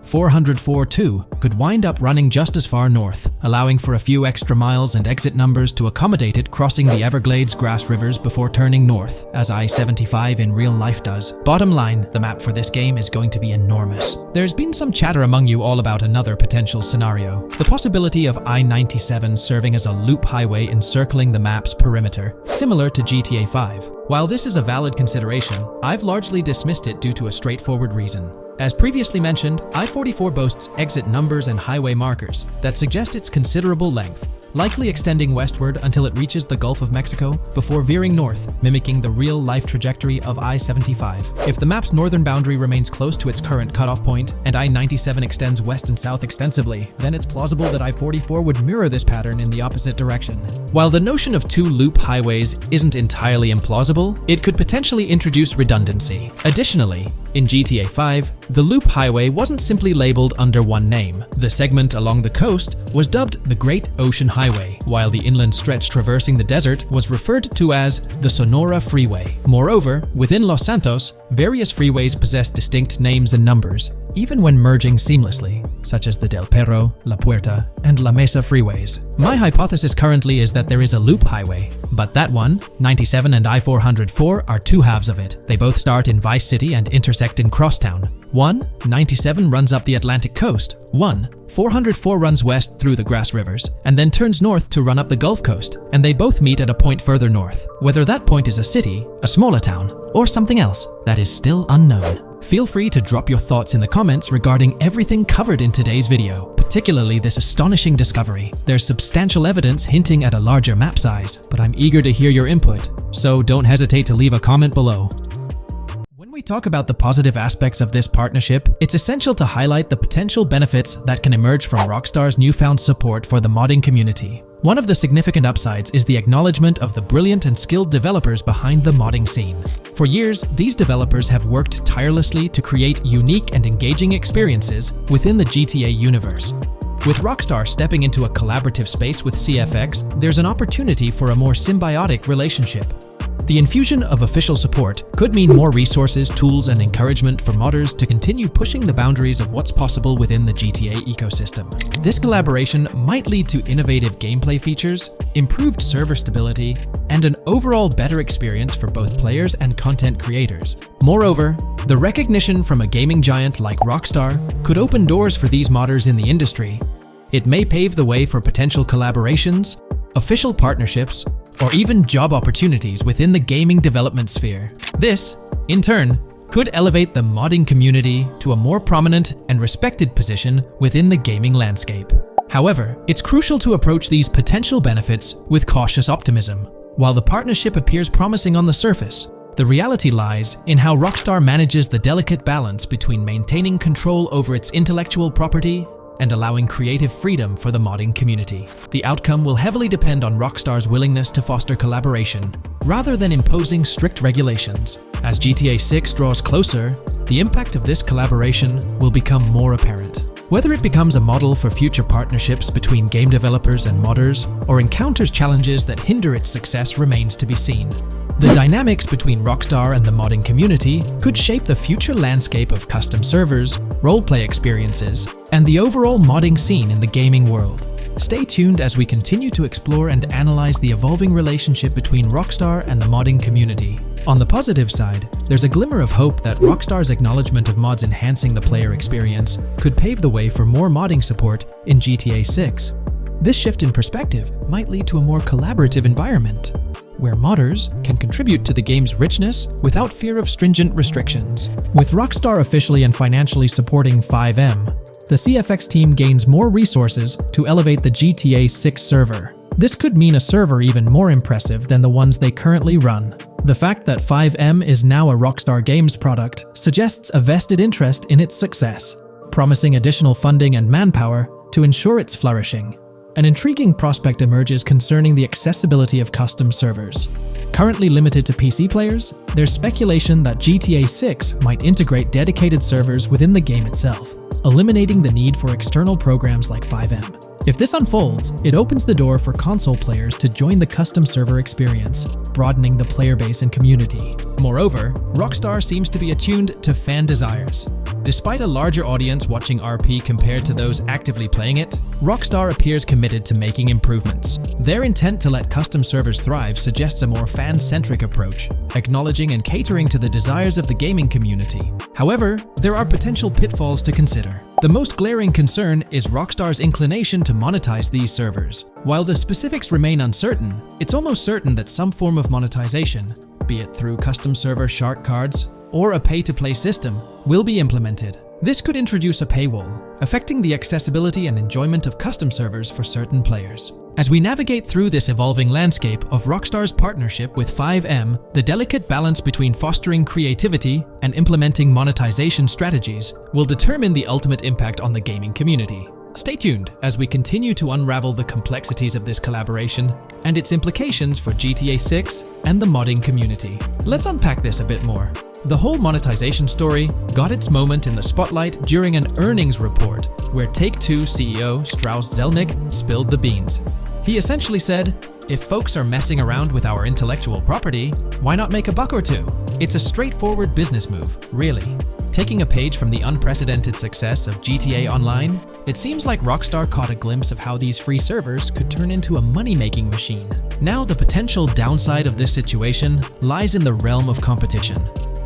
404-2 could wind up running just as far north, allowing for a few extra miles and exit numbers to accommodate it crossing the Everglades grass rivers before turning north, as I-75 in real life does. Bottom line, the map for this game is going to be enormous. There's been some chatter among you all about another potential scenario, the possibility of I-97 serving as a loop highway encircling the map's perimeter, similar to GTA 5. While this is a valid consideration, I've largely dismissed it due to a straightforward reason. As previously mentioned, I-44 boasts exit numbers and highway markers that suggest its considerable length, likely extending westward until it reaches the Gulf of Mexico before veering north, mimicking the real-life trajectory of I-75. If the map's northern boundary remains close to its current cutoff point, and I-97 extends west and south extensively, then it's plausible that I-44 would mirror this pattern in the opposite direction. While the notion of 2 loop highways isn't entirely implausible, it could potentially introduce redundancy. Additionally, in GTA 5, the loop highway wasn't simply labeled under one name. The segment along the coast was dubbed the Great Ocean Highway, while the inland stretch traversing the desert was referred to as the Sonora Freeway. Moreover, within Los Santos, various freeways possess distinct names and numbers, even when merging seamlessly, such as the Del Perro, La Puerta, and La Mesa freeways. My hypothesis currently is that there is a loop highway, but that one, 97 and I-404, are 2 halves of it. They both start in Vice City and intersect in Crosstown. 197 runs up the Atlantic coast. 404 runs west through the Grass Rivers, and then turns north to run up the Gulf Coast, and they both meet at a point further north. Whether that point is a city, a smaller town, or something else, that is still unknown. Feel free to drop your thoughts in the comments regarding everything covered in today's video, particularly this astonishing discovery. There's substantial evidence hinting at a larger map size, but I'm eager to hear your input, so don't hesitate to leave a comment below. When we talk about the positive aspects of this partnership, it's essential to highlight the potential benefits that can emerge from Rockstar's newfound support for the modding community. One of the significant upsides is the acknowledgement of the brilliant and skilled developers behind the modding scene. For years, these developers have worked tirelessly to create unique and engaging experiences within the GTA universe. With Rockstar stepping into a collaborative space with CFX, there's an opportunity for a more symbiotic relationship. The infusion of official support could mean more resources, tools, and encouragement for modders to continue pushing the boundaries of what's possible within the GTA ecosystem. This collaboration might lead to innovative gameplay features, improved server stability, and an overall better experience for both players and content creators. Moreover, the recognition from a gaming giant like Rockstar could open doors for these modders in the industry. It may pave the way for potential collaborations, official partnerships, or even job opportunities within the gaming development sphere. This, in turn, could elevate the modding community to a more prominent and respected position within the gaming landscape. However, it's crucial to approach these potential benefits with cautious optimism. While the partnership appears promising on the surface, the reality lies in how Rockstar manages the delicate balance between maintaining control over its intellectual property and allowing creative freedom for the modding community. The outcome will heavily depend on Rockstar's willingness to foster collaboration, rather than imposing strict regulations. As GTA 6 draws closer, the impact of this collaboration will become more apparent. Whether it becomes a model for future partnerships between game developers and modders, or encounters challenges that hinder its success remains to be seen. The dynamics between Rockstar and the modding community could shape the future landscape of custom servers, roleplay experiences, and the overall modding scene in the gaming world. Stay tuned as we continue to explore and analyze the evolving relationship between Rockstar and the modding community. On the positive side, there's a glimmer of hope that Rockstar's acknowledgement of mods enhancing the player experience could pave the way for more modding support in GTA 6. This shift in perspective might lead to a more collaborative environment, where modders can contribute to the game's richness without fear of stringent restrictions. With Rockstar officially and financially supporting FiveM, the CFX team gains more resources to elevate the GTA 6 server. This could mean a server even more impressive than the ones they currently run. The fact that FiveM is now a Rockstar Games product suggests a vested interest in its success, promising additional funding and manpower to ensure its flourishing. An intriguing prospect emerges concerning the accessibility of custom servers. Currently limited to PC players, there's speculation that GTA 6 might integrate dedicated servers within the game itself, eliminating the need for external programs like FiveM. If this unfolds, it opens the door for console players to join the custom server experience, broadening the player base and community. Moreover, Rockstar seems to be attuned to fan desires. Despite a larger audience watching RP compared to those actively playing it, Rockstar appears committed to making improvements. Their intent to let custom servers thrive suggests a more fan-centric approach, acknowledging and catering to the desires of the gaming community. However, there are potential pitfalls to consider. The most glaring concern is Rockstar's inclination to monetize these servers. While the specifics remain uncertain, it's almost certain that some form of monetization, be it through custom server shark cards or a pay-to-play system, will be implemented. This could introduce a paywall, affecting the accessibility and enjoyment of custom servers for certain players. As we navigate through this evolving landscape of Rockstar's partnership with FiveM, the delicate balance between fostering creativity and implementing monetization strategies will determine the ultimate impact on the gaming community. Stay tuned as we continue to unravel the complexities of this collaboration and its implications for GTA 6 and the modding community. Let's unpack this a bit more. The whole monetization story got its moment in the spotlight during an earnings report where Take-Two CEO Strauss Zelnick spilled the beans. He essentially said, "If folks are messing around with our intellectual property, why not make a buck or two? It's a straightforward business move, really." Taking a page from the unprecedented success of GTA Online, it seems like Rockstar caught a glimpse of how these free servers could turn into a money-making machine. Now the potential downside of this situation lies in the realm of competition.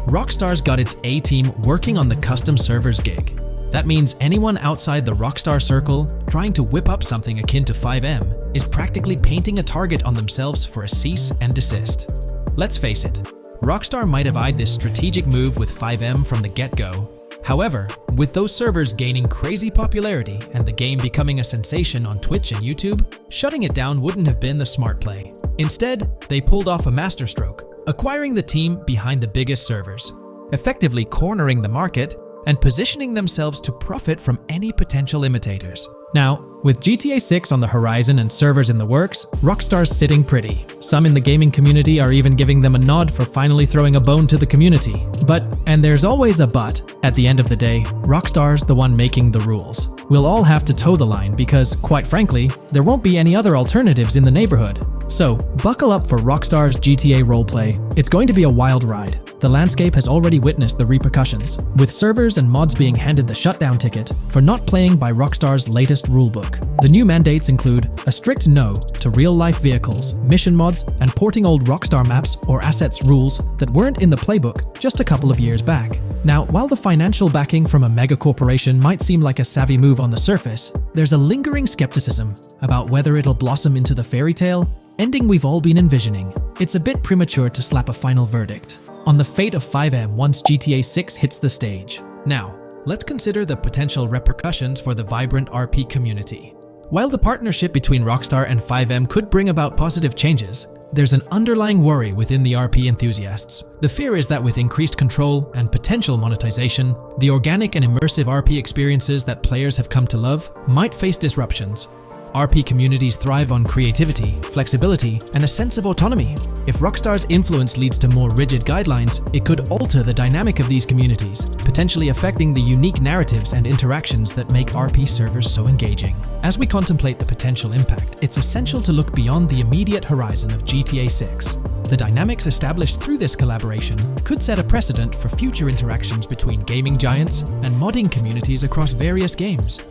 Rockstar's got its A-team working on the custom servers gig. That means anyone outside the Rockstar circle trying to whip up something akin to FiveM is practically painting a target on themselves for a cease and desist. Let's face it, Rockstar might have eyed this strategic move with FiveM from the get-go. However, with those servers gaining crazy popularity and the game becoming a sensation on Twitch and YouTube, shutting it down wouldn't have been the smart play. Instead, they pulled off a masterstroke, acquiring the team behind the biggest servers, effectively cornering the market and positioning themselves to profit from any potential imitators. Now, with GTA 6 on the horizon and servers in the works, Rockstar's sitting pretty. Some in the gaming community are even giving them a nod for finally throwing a bone to the community. But, and there's always a but, at the end of the day, Rockstar's the one making the rules. We'll all have to toe the line because, quite frankly, there won't be any other alternatives in the neighborhood. So, buckle up for Rockstar's GTA roleplay. It's going to be a wild ride. The landscape has already witnessed the repercussions, with servers and mods being handed the shutdown ticket for not playing by Rockstar's latest rulebook. The new mandates include a strict no to real-life vehicles, mission mods, and porting old Rockstar maps or assets rules that weren't in the playbook just a couple of years back. Now, while the financial backing from a mega corporation might seem like a savvy move on the surface, there's a lingering skepticism about whether it'll blossom into the fairy tale ending we've all been envisioning. It's a bit premature to slap a final verdict on the fate of FiveM once GTA 6 hits the stage. Now, let's consider the potential repercussions for the vibrant RP community. While the partnership between Rockstar and FiveM could bring about positive changes, there's an underlying worry within the RP enthusiasts. The fear is that with increased control and potential monetization, the organic and immersive RP experiences that players have come to love might face disruptions. RP communities thrive on creativity, flexibility, and a sense of autonomy. If Rockstar's influence leads to more rigid guidelines, it could alter the dynamic of these communities, potentially affecting the unique narratives and interactions that make RP servers so engaging. As we contemplate the potential impact, it's essential to look beyond the immediate horizon of GTA 6. The dynamics established through this collaboration could set a precedent for future interactions between gaming giants and modding communities across various games.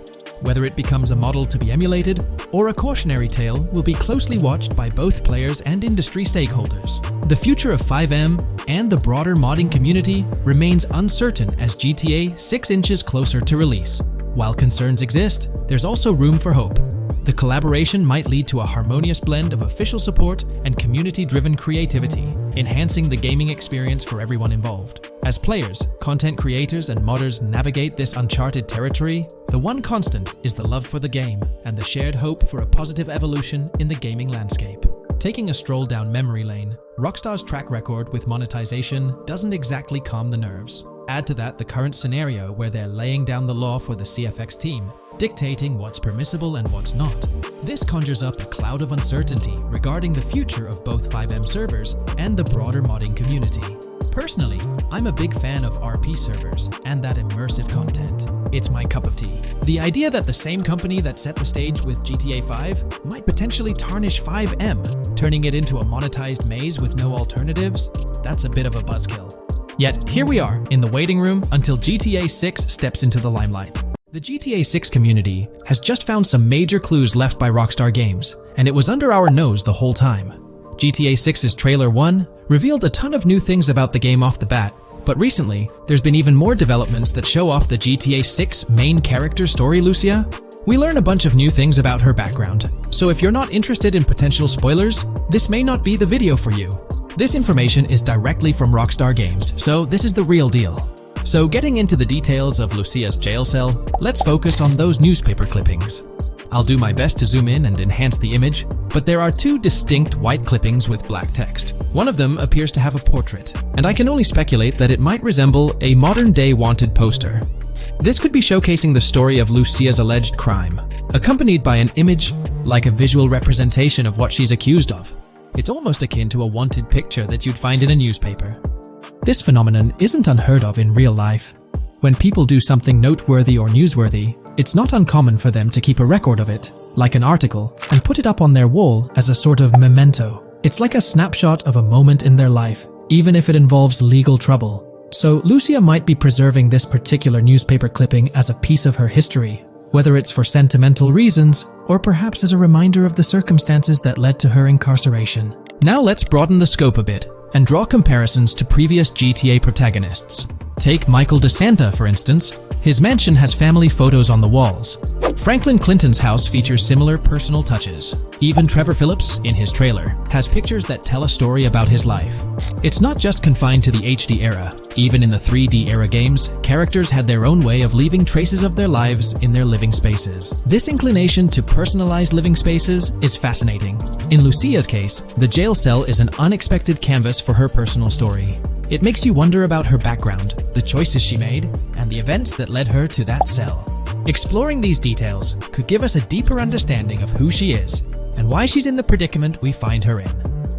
Whether it becomes a model to be emulated or a cautionary tale will be closely watched by both players and industry stakeholders. The future of FiveM and the broader modding community remains uncertain as GTA 6 inches closer to release. While concerns exist, there's also room for hope. The collaboration might lead to a harmonious blend of official support and community-driven creativity, enhancing the gaming experience for everyone involved. As players, content creators, and modders navigate this uncharted territory, the one constant is the love for the game and the shared hope for a positive evolution in the gaming landscape. Taking a stroll down memory lane, Rockstar's track record with monetization doesn't exactly calm the nerves. Add to that the current scenario where they're laying down the law for the CFX team, dictating what's permissible and what's not. This conjures up a cloud of uncertainty regarding the future of both FiveM servers and the broader modding community. Personally, I'm a big fan of RP servers and that immersive content. It's my cup of tea. The idea that the same company that set the stage with GTA 5 might potentially tarnish FiveM, turning it into a monetized maze with no alternatives, that's a bit of a buzzkill. Yet, here we are, in the waiting room until GTA 6 steps into the limelight. The GTA 6 community has just found some major clues left by Rockstar Games, and it was under our nose the whole time. GTA 6's Trailer 1 revealed a ton of new things about the game off the bat, but recently, there's been even more developments that show off the GTA 6 main character story, Lucia. We learn a bunch of new things about her background, so if you're not interested in potential spoilers, this may not be the video for you. This information is directly from Rockstar Games, so this is the real deal. So getting into the details of Lucia's jail cell, let's focus on those newspaper clippings. I'll do my best to zoom in and enhance the image, but there are two distinct white clippings with black text. One of them appears to have a portrait, and I can only speculate that it might resemble a modern-day wanted poster. This could be showcasing the story of Lucia's alleged crime, accompanied by an image like a visual representation of what she's accused of. It's almost akin to a wanted picture that you'd find in a newspaper. This phenomenon isn't unheard of in real life. When people do something noteworthy or newsworthy, it's not uncommon for them to keep a record of it, like an article, and put it up on their wall as a sort of memento. It's like a snapshot of a moment in their life, even if it involves legal trouble. So Lucia might be preserving this particular newspaper clipping as a piece of her history, whether it's for sentimental reasons or perhaps as a reminder of the circumstances that led to her incarceration. Now let's broaden the scope a bit and draw comparisons to previous GTA protagonists. Take Michael DeSanta, for instance. His mansion has family photos on the walls. Franklin Clinton's house features similar personal touches. Even Trevor Phillips, in his trailer, has pictures that tell a story about his life. It's not just confined to the HD era. Even in the 3D era games, characters had their own way of leaving traces of their lives in their living spaces. This inclination to personalized living spaces is fascinating. In Lucia's case, the jail cell is an unexpected canvas for her personal story. It makes you wonder about her background, the choices she made, and the events that led her to that cell. Exploring these details could give us a deeper understanding of who she is and why she's in the predicament we find her in.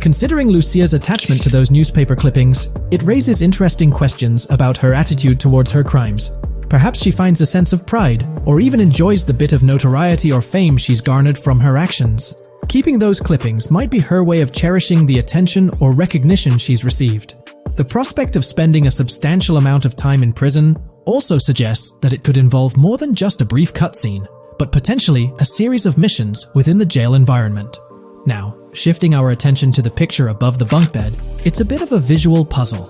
Considering Lucia's attachment to those newspaper clippings, it raises interesting questions about her attitude towards her crimes. Perhaps she finds a sense of pride, or even enjoys the bit of notoriety or fame she's garnered from her actions. Keeping those clippings might be her way of cherishing the attention or recognition she's received. The prospect of spending a substantial amount of time in prison also suggests that it could involve more than just a brief cutscene, but potentially a series of missions within the jail environment. Now, shifting our attention to the picture above the bunk bed, it's a bit of a visual puzzle.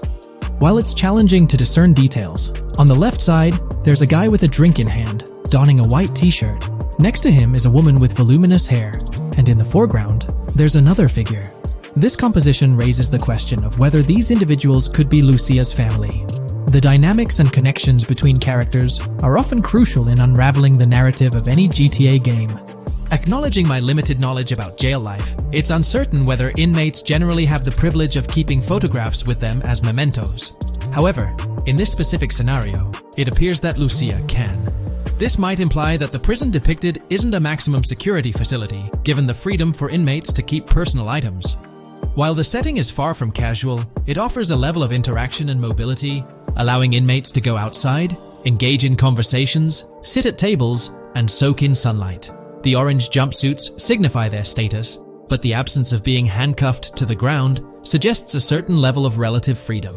While it's challenging to discern details, on the left side, there's a guy with a drink in hand, donning a white t-shirt. Next to him is a woman with voluminous hair, and in the foreground, there's another figure. This composition raises the question of whether these individuals could be Lucia's family. The dynamics and connections between characters are often crucial in unraveling the narrative of any GTA game. Acknowledging my limited knowledge about jail life, it's uncertain whether inmates generally have the privilege of keeping photographs with them as mementos. However, in this specific scenario, it appears that Lucia can. This might imply that the prison depicted isn't a maximum security facility, given the freedom for inmates to keep personal items. While the setting is far from casual, it offers a level of interaction and mobility, allowing inmates to go outside, engage in conversations, sit at tables, and soak in sunlight. The orange jumpsuits signify their status, but the absence of being handcuffed to the ground suggests a certain level of relative freedom.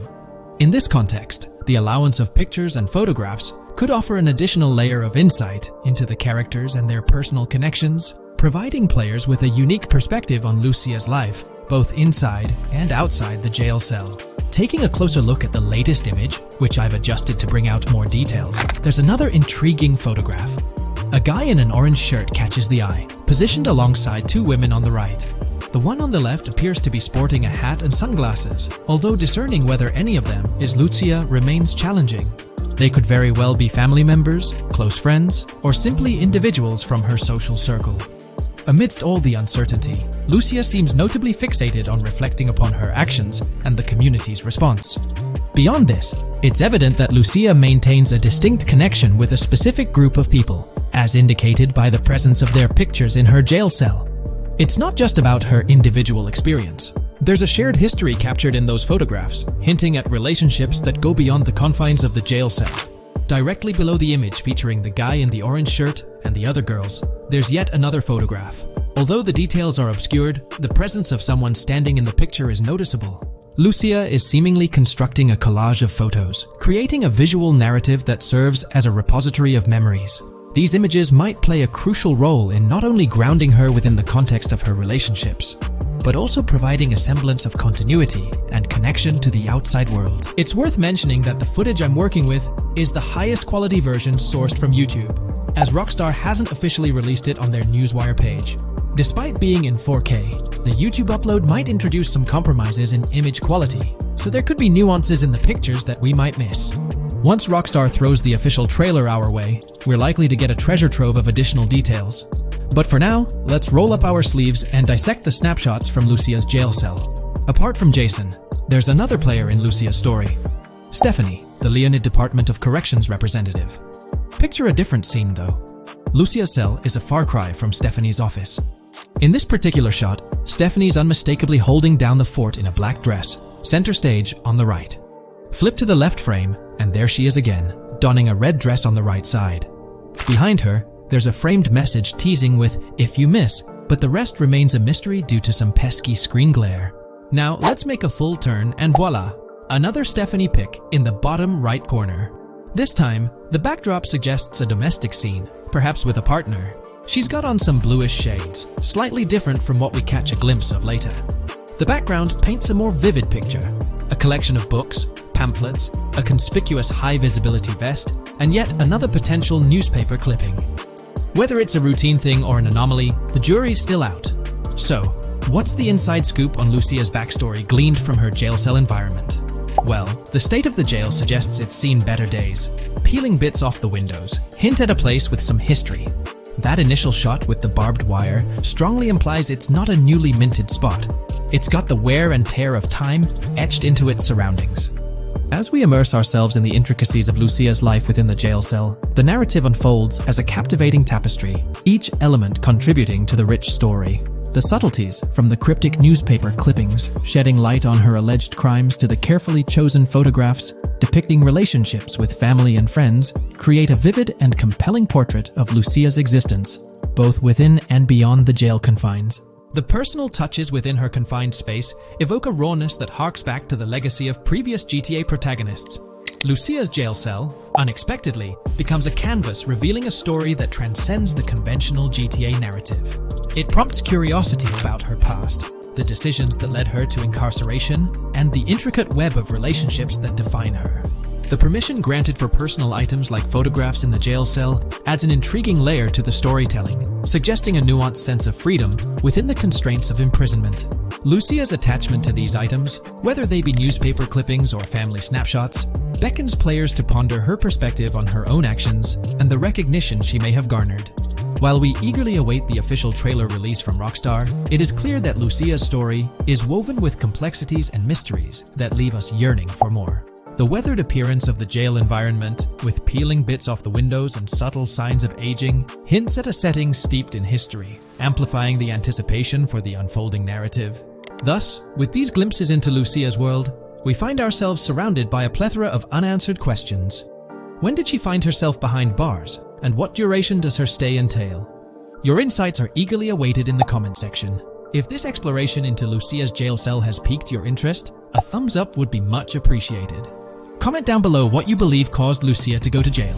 In this context, the allowance of pictures and photographs could offer an additional layer of insight into the characters and their personal connections, providing players with a unique perspective on Lucia's life, both inside and outside the jail cell. Taking a closer look at the latest image, which I've adjusted to bring out more details, there's another intriguing photograph. A guy in an orange shirt catches the eye, positioned alongside two women on the right. The one on the left appears to be sporting a hat and sunglasses, although discerning whether any of them is Lucia remains challenging. They could very well be family members, close friends, or simply individuals from her social circle. Amidst all the uncertainty, Lucia seems notably fixated on reflecting upon her actions and the community's response. Beyond this, it's evident that Lucia maintains a distinct connection with a specific group of people, as indicated by the presence of their pictures in her jail cell. It's not just about her individual experience. There's a shared history captured in those photographs, hinting at relationships that go beyond the confines of the jail cell. Directly below the image featuring the guy in the orange shirt and the other girls, there's yet another photograph. Although the details are obscured, the presence of someone standing in the picture is noticeable. Lucia is seemingly constructing a collage of photos, creating a visual narrative that serves as a repository of memories. These images might play a crucial role in not only grounding her within the context of her relationships, but also providing a semblance of continuity and connection to the outside world. It's worth mentioning that the footage I'm working with is the highest quality version sourced from YouTube, as Rockstar hasn't officially released it on their Newswire page. Despite being in 4K, the YouTube upload might introduce some compromises in image quality, so there could be nuances in the pictures that we might miss. Once Rockstar throws the official trailer our way, we're likely to get a treasure trove of additional details. But for now, let's roll up our sleeves and dissect the snapshots from Lucia's jail cell. Apart from Jason, there's another player in Lucia's story. Stephanie, the Leonid Department of Corrections representative. Picture a different scene though. Lucia's cell is a far cry from Stephanie's office. In this particular shot, Stephanie's unmistakably holding down the fort in a black dress, center stage on the right. Flip to the left frame, and there she is again, donning a red dress on the right side. Behind her, there's a framed message teasing with "if you miss," but the rest remains a mystery due to some pesky screen glare. Now let's make a full turn and voila, another Stephanie pic in the bottom right corner. This time, the backdrop suggests a domestic scene, perhaps with a partner. She's got on some bluish shades, slightly different from what we catch a glimpse of later. The background paints a more vivid picture, a collection of books, pamphlets, a conspicuous high-visibility vest, and yet another potential newspaper clipping. Whether it's a routine thing or an anomaly, the jury's still out. So, what's the inside scoop on Lucia's backstory gleaned from her jail cell environment? Well, the state of the jail suggests it's seen better days. Peeling bits off the windows hint at a place with some history. That initial shot with the barbed wire strongly implies it's not a newly minted spot. It's got the wear and tear of time etched into its surroundings. As we immerse ourselves in the intricacies of Lucia's life within the jail cell, the narrative unfolds as a captivating tapestry, each element contributing to the rich story. The subtleties, from the cryptic newspaper clippings shedding light on her alleged crimes to the carefully chosen photographs depicting relationships with family and friends, create a vivid and compelling portrait of Lucia's existence, both within and beyond the jail confines. The personal touches within her confined space evoke a rawness that harks back to the legacy of previous GTA protagonists. Lucia's jail cell, unexpectedly, becomes a canvas revealing a story that transcends the conventional GTA narrative. It prompts curiosity about her past, the decisions that led her to incarceration, and the intricate web of relationships that define her. The permission granted for personal items like photographs in the jail cell adds an intriguing layer to the storytelling, suggesting a nuanced sense of freedom within the constraints of imprisonment. Lucia's attachment to these items, whether they be newspaper clippings or family snapshots, beckons players to ponder her perspective on her own actions and the recognition she may have garnered. While we eagerly await the official trailer release from Rockstar, it is clear that Lucia's story is woven with complexities and mysteries that leave us yearning for more. The weathered appearance of the jail environment, with peeling bits off the windows and subtle signs of aging, hints at a setting steeped in history, amplifying the anticipation for the unfolding narrative. Thus, with these glimpses into Lucia's world, we find ourselves surrounded by a plethora of unanswered questions. When did she find herself behind bars, and what duration does her stay entail? Your insights are eagerly awaited in the comment section. If this exploration into Lucia's jail cell has piqued your interest, a thumbs up would be much appreciated. Comment down below what you believe caused Lucia to go to jail.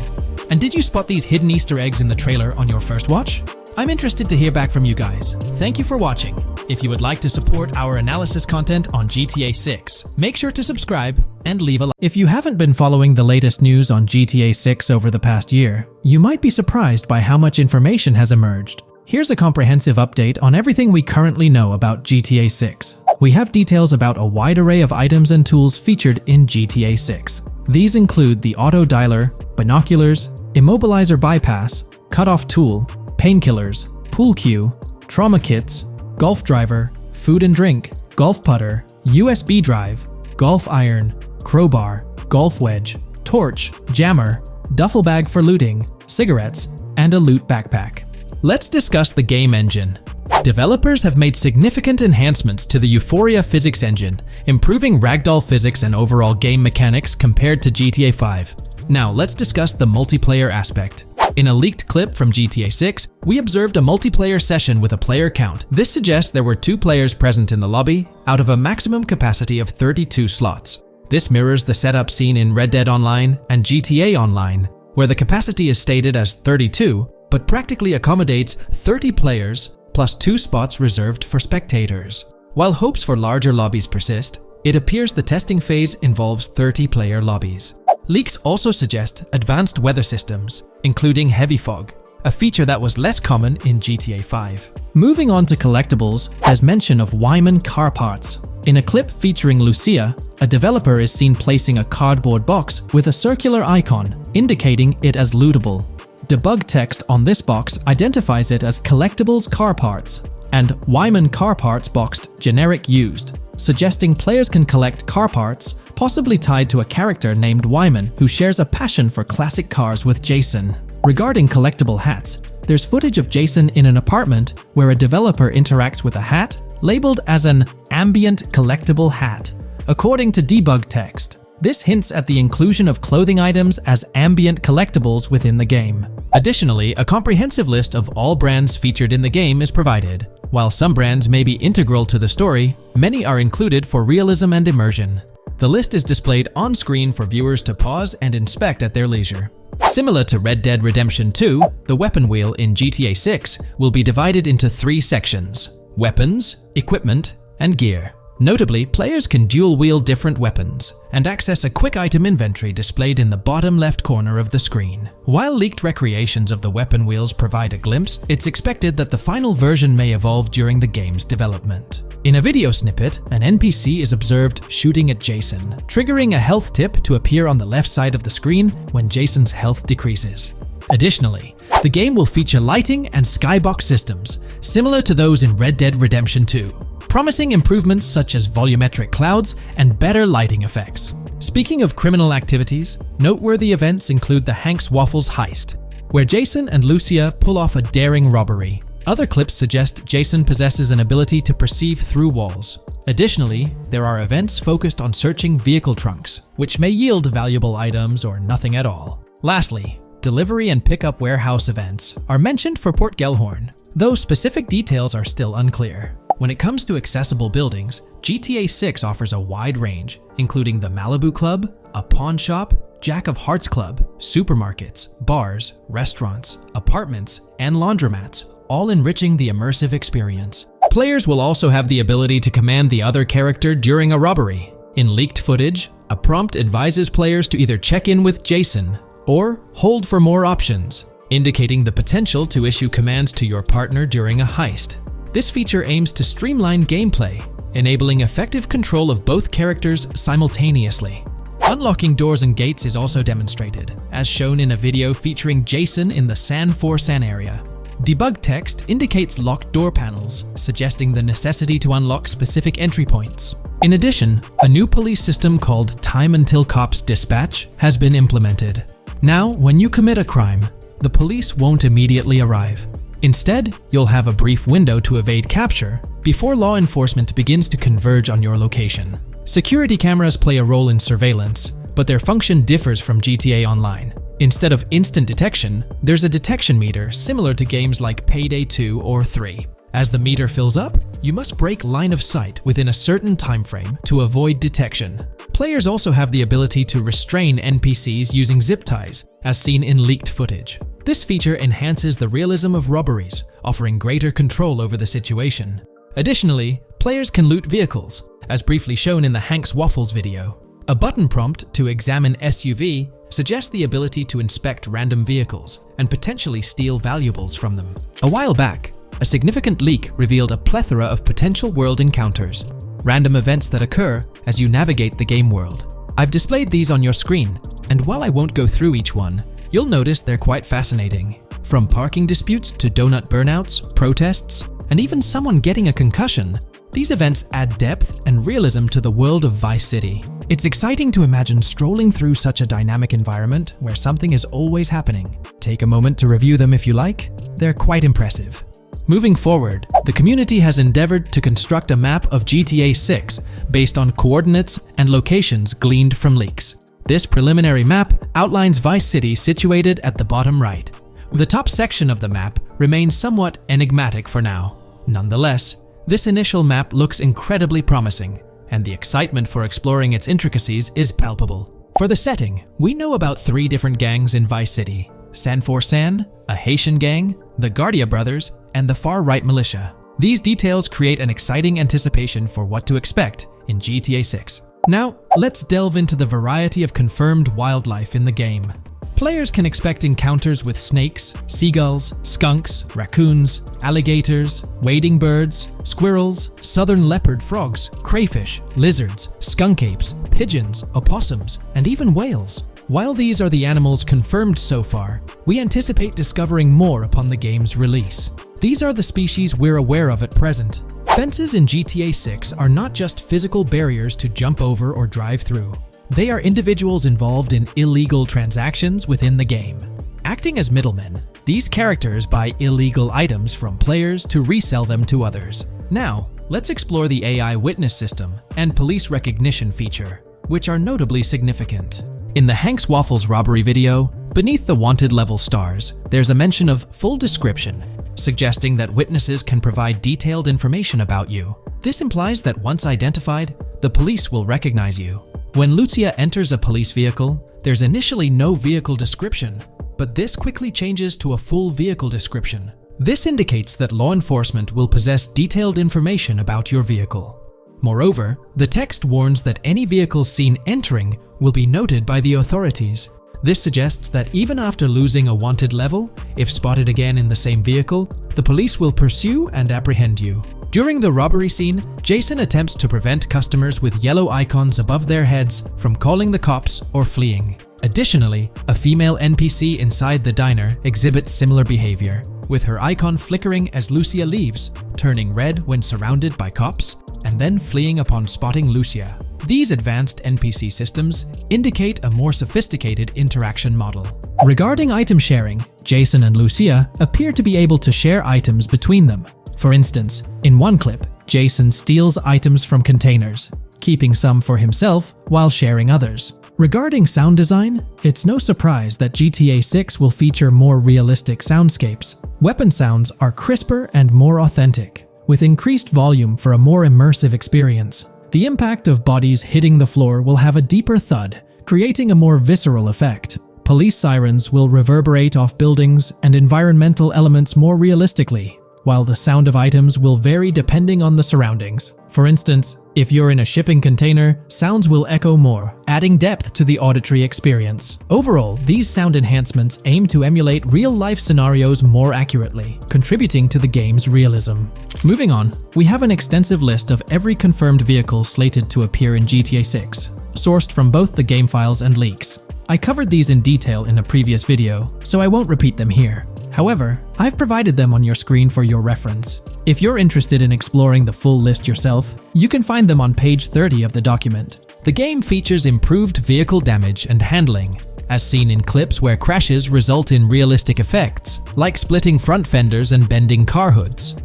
And did you spot these hidden Easter eggs in the trailer on your first watch? I'm interested to hear back from you guys. Thank you for watching. If you would like to support our analysis content on GTA 6, make sure to subscribe and leave a like. If you haven't been following the latest news on GTA 6 over the past year, you might be surprised by how much information has emerged. Here's a comprehensive update on everything we currently know about GTA 6. We have details about a wide array of items and tools featured in GTA 6. These include the auto dialer, binoculars, immobilizer bypass, cutoff tool, painkillers, pool cue, trauma kits, golf driver, food and drink, golf putter, USB drive, golf iron, crowbar, golf wedge, torch, jammer, duffel bag for looting, cigarettes, and a loot backpack. Let's discuss the game engine. Developers have made significant enhancements to the Euphoria physics engine, improving ragdoll physics and overall game mechanics compared to GTA 5. Now let's discuss the multiplayer aspect. In a leaked clip from GTA 6, we observed a multiplayer session with a player count. This suggests there were 2 players present in the lobby, out of a maximum capacity of 32 slots. This mirrors the setup seen in Red Dead Online and GTA Online, where the capacity is stated as 32, but practically accommodates 30 players plus 2 spots reserved for spectators. While hopes for larger lobbies persist, it appears the testing phase involves 30-player lobbies. Leaks also suggest advanced weather systems, including heavy fog, a feature that was less common in GTA 5. Moving on to collectibles, there's mention of Wyman car parts. In a clip featuring Lucia, a developer is seen placing a cardboard box with a circular icon, indicating it as lootable. Debug text on this box identifies it as collectibles car parts, and Wyman car parts boxed generic used, suggesting players can collect car parts, possibly tied to a character named Wyman who shares a passion for classic cars with Jason. Regarding collectible hats, there's footage of Jason in an apartment where a developer interacts with a hat labeled as an ambient collectible hat. According to debug text, this hints at the inclusion of clothing items as ambient collectibles within the game. Additionally, a comprehensive list of all brands featured in the game is provided. While some brands may be integral to the story, many are included for realism and immersion. The list is displayed on screen for viewers to pause and inspect at their leisure. Similar to Red Dead Redemption 2, the weapon wheel in GTA 6 will be divided into 3 sections: weapons, equipment, and gear. Notably, players can dual-wield different weapons and access a quick item inventory displayed in the bottom left corner of the screen. While leaked recreations of the weapon wheels provide a glimpse, it's expected that the final version may evolve during the game's development. In a video snippet, an NPC is observed shooting at Jason, triggering a health tip to appear on the left side of the screen when Jason's health decreases. Additionally, the game will feature lighting and skybox systems, similar to those in Red Dead Redemption 2, promising improvements such as volumetric clouds and better lighting effects. Speaking of criminal activities, noteworthy events include the Hank's Waffles heist, where Jason and Lucia pull off a daring robbery. Other clips suggest Jason possesses an ability to perceive through walls. Additionally, there are events focused on searching vehicle trunks, which may yield valuable items or nothing at all. Lastly, delivery and pickup warehouse events are mentioned for Port Gellhorn, though specific details are still unclear. When it comes to accessible buildings, GTA 6 offers a wide range, including the Malibu Club, a pawn shop, Jack of Hearts Club, supermarkets, bars, restaurants, apartments, and laundromats, all enriching the immersive experience. Players will also have the ability to command the other character during a robbery. In leaked footage, a prompt advises players to either check in with Jason or hold for more options, indicating the potential to issue commands to your partner during a heist. This feature aims to streamline gameplay, enabling effective control of both characters simultaneously. Unlocking doors and gates is also demonstrated, as shown in a video featuring Jason in the San For San area. Debug text indicates locked door panels, suggesting the necessity to unlock specific entry points. In addition, a new police system called Time Until Cops Dispatch has been implemented. Now, when you commit a crime, the police won't immediately arrive. Instead, you'll have a brief window to evade capture before law enforcement begins to converge on your location. Security cameras play a role in surveillance, but their function differs from GTA Online. Instead of instant detection, there's a detection meter similar to games like Payday 2 or 3. As the meter fills up, you must break line of sight within a certain time frame to avoid detection. Players also have the ability to restrain NPCs using zip ties, as seen in leaked footage. This feature enhances the realism of robberies, offering greater control over the situation. Additionally, players can loot vehicles, as briefly shown in the Hank's Waffles video. A button prompt to examine SUV suggests the ability to inspect random vehicles and potentially steal valuables from them. A while back, a significant leak revealed a plethora of potential world encounters, random events that occur as you navigate the game world. I've displayed these on your screen, and while I won't go through each one, you'll notice they're quite fascinating. From parking disputes to donut burnouts, protests, and even someone getting a concussion, these events add depth and realism to the world of Vice City. It's exciting to imagine strolling through such a dynamic environment where something is always happening. Take a moment to review them if you like. They're quite impressive. Moving forward, the community has endeavored to construct a map of GTA 6 based on coordinates and locations gleaned from leaks. This preliminary map outlines Vice City situated at the bottom right. The top section of the map remains somewhat enigmatic for now. Nonetheless, this initial map looks incredibly promising, and the excitement for exploring its intricacies is palpable. For the setting, we know about 3 different gangs in Vice City: San For San, a Haitian gang, the Guardia Brothers, and the far-right militia. These details create an exciting anticipation for what to expect in GTA 6. Now, let's delve into the variety of confirmed wildlife in the game. Players can expect encounters with snakes, seagulls, skunks, raccoons, alligators, wading birds, squirrels, southern leopard frogs, crayfish, lizards, skunk apes, pigeons, opossums, and even whales. While these are the animals confirmed so far, we anticipate discovering more upon the game's release. These are the species we're aware of at present. Fences in GTA 6 are not just physical barriers to jump over or drive through. They are individuals involved in illegal transactions within the game. Acting as middlemen, these characters buy illegal items from players to resell them to others. Now, let's explore the AI witness system and police recognition feature, which are notably significant. In the Hank's Waffles robbery video, beneath the wanted level stars, there's a mention of full description, suggesting that witnesses can provide detailed information about you. This implies that once identified, the police will recognize you. When Lucia enters a police vehicle, there's initially no vehicle description, but this quickly changes to a full vehicle description. This indicates that law enforcement will possess detailed information about your vehicle. Moreover, the text warns that any vehicle seen entering will be noted by the authorities. This suggests that even after losing a wanted level, if spotted again in the same vehicle, the police will pursue and apprehend you. During the robbery scene, Jason attempts to prevent customers with yellow icons above their heads from calling the cops or fleeing. Additionally, a female NPC inside the diner exhibits similar behavior, with her icon flickering as Lucia leaves, turning red when surrounded by cops, and then fleeing upon spotting Lucia. These advanced NPC systems indicate a more sophisticated interaction model. Regarding item sharing, Jason and Lucia appear to be able to share items between them. For instance, in one clip, Jason steals items from containers, keeping some for himself while sharing others. Regarding sound design, it's no surprise that GTA 6 will feature more realistic soundscapes. Weapon sounds are crisper and more authentic, with increased volume for a more immersive experience. The impact of bodies hitting the floor will have a deeper thud, creating a more visceral effect. Police sirens will reverberate off buildings and environmental elements more realistically, while the sound of items will vary depending on the surroundings. For instance, if you're in a shipping container, sounds will echo more, adding depth to the auditory experience. Overall, these sound enhancements aim to emulate real-life scenarios more accurately, contributing to the game's realism. Moving on, we have an extensive list of every confirmed vehicle slated to appear in GTA 6, sourced from both the game files and leaks. I covered these in detail in a previous video, so I won't repeat them here. However, I've provided them on your screen for your reference. If you're interested in exploring the full list yourself, you can find them on page 30 of the document. The game features improved vehicle damage and handling, as seen in clips where crashes result in realistic effects, like splitting front fenders and bending car hoods.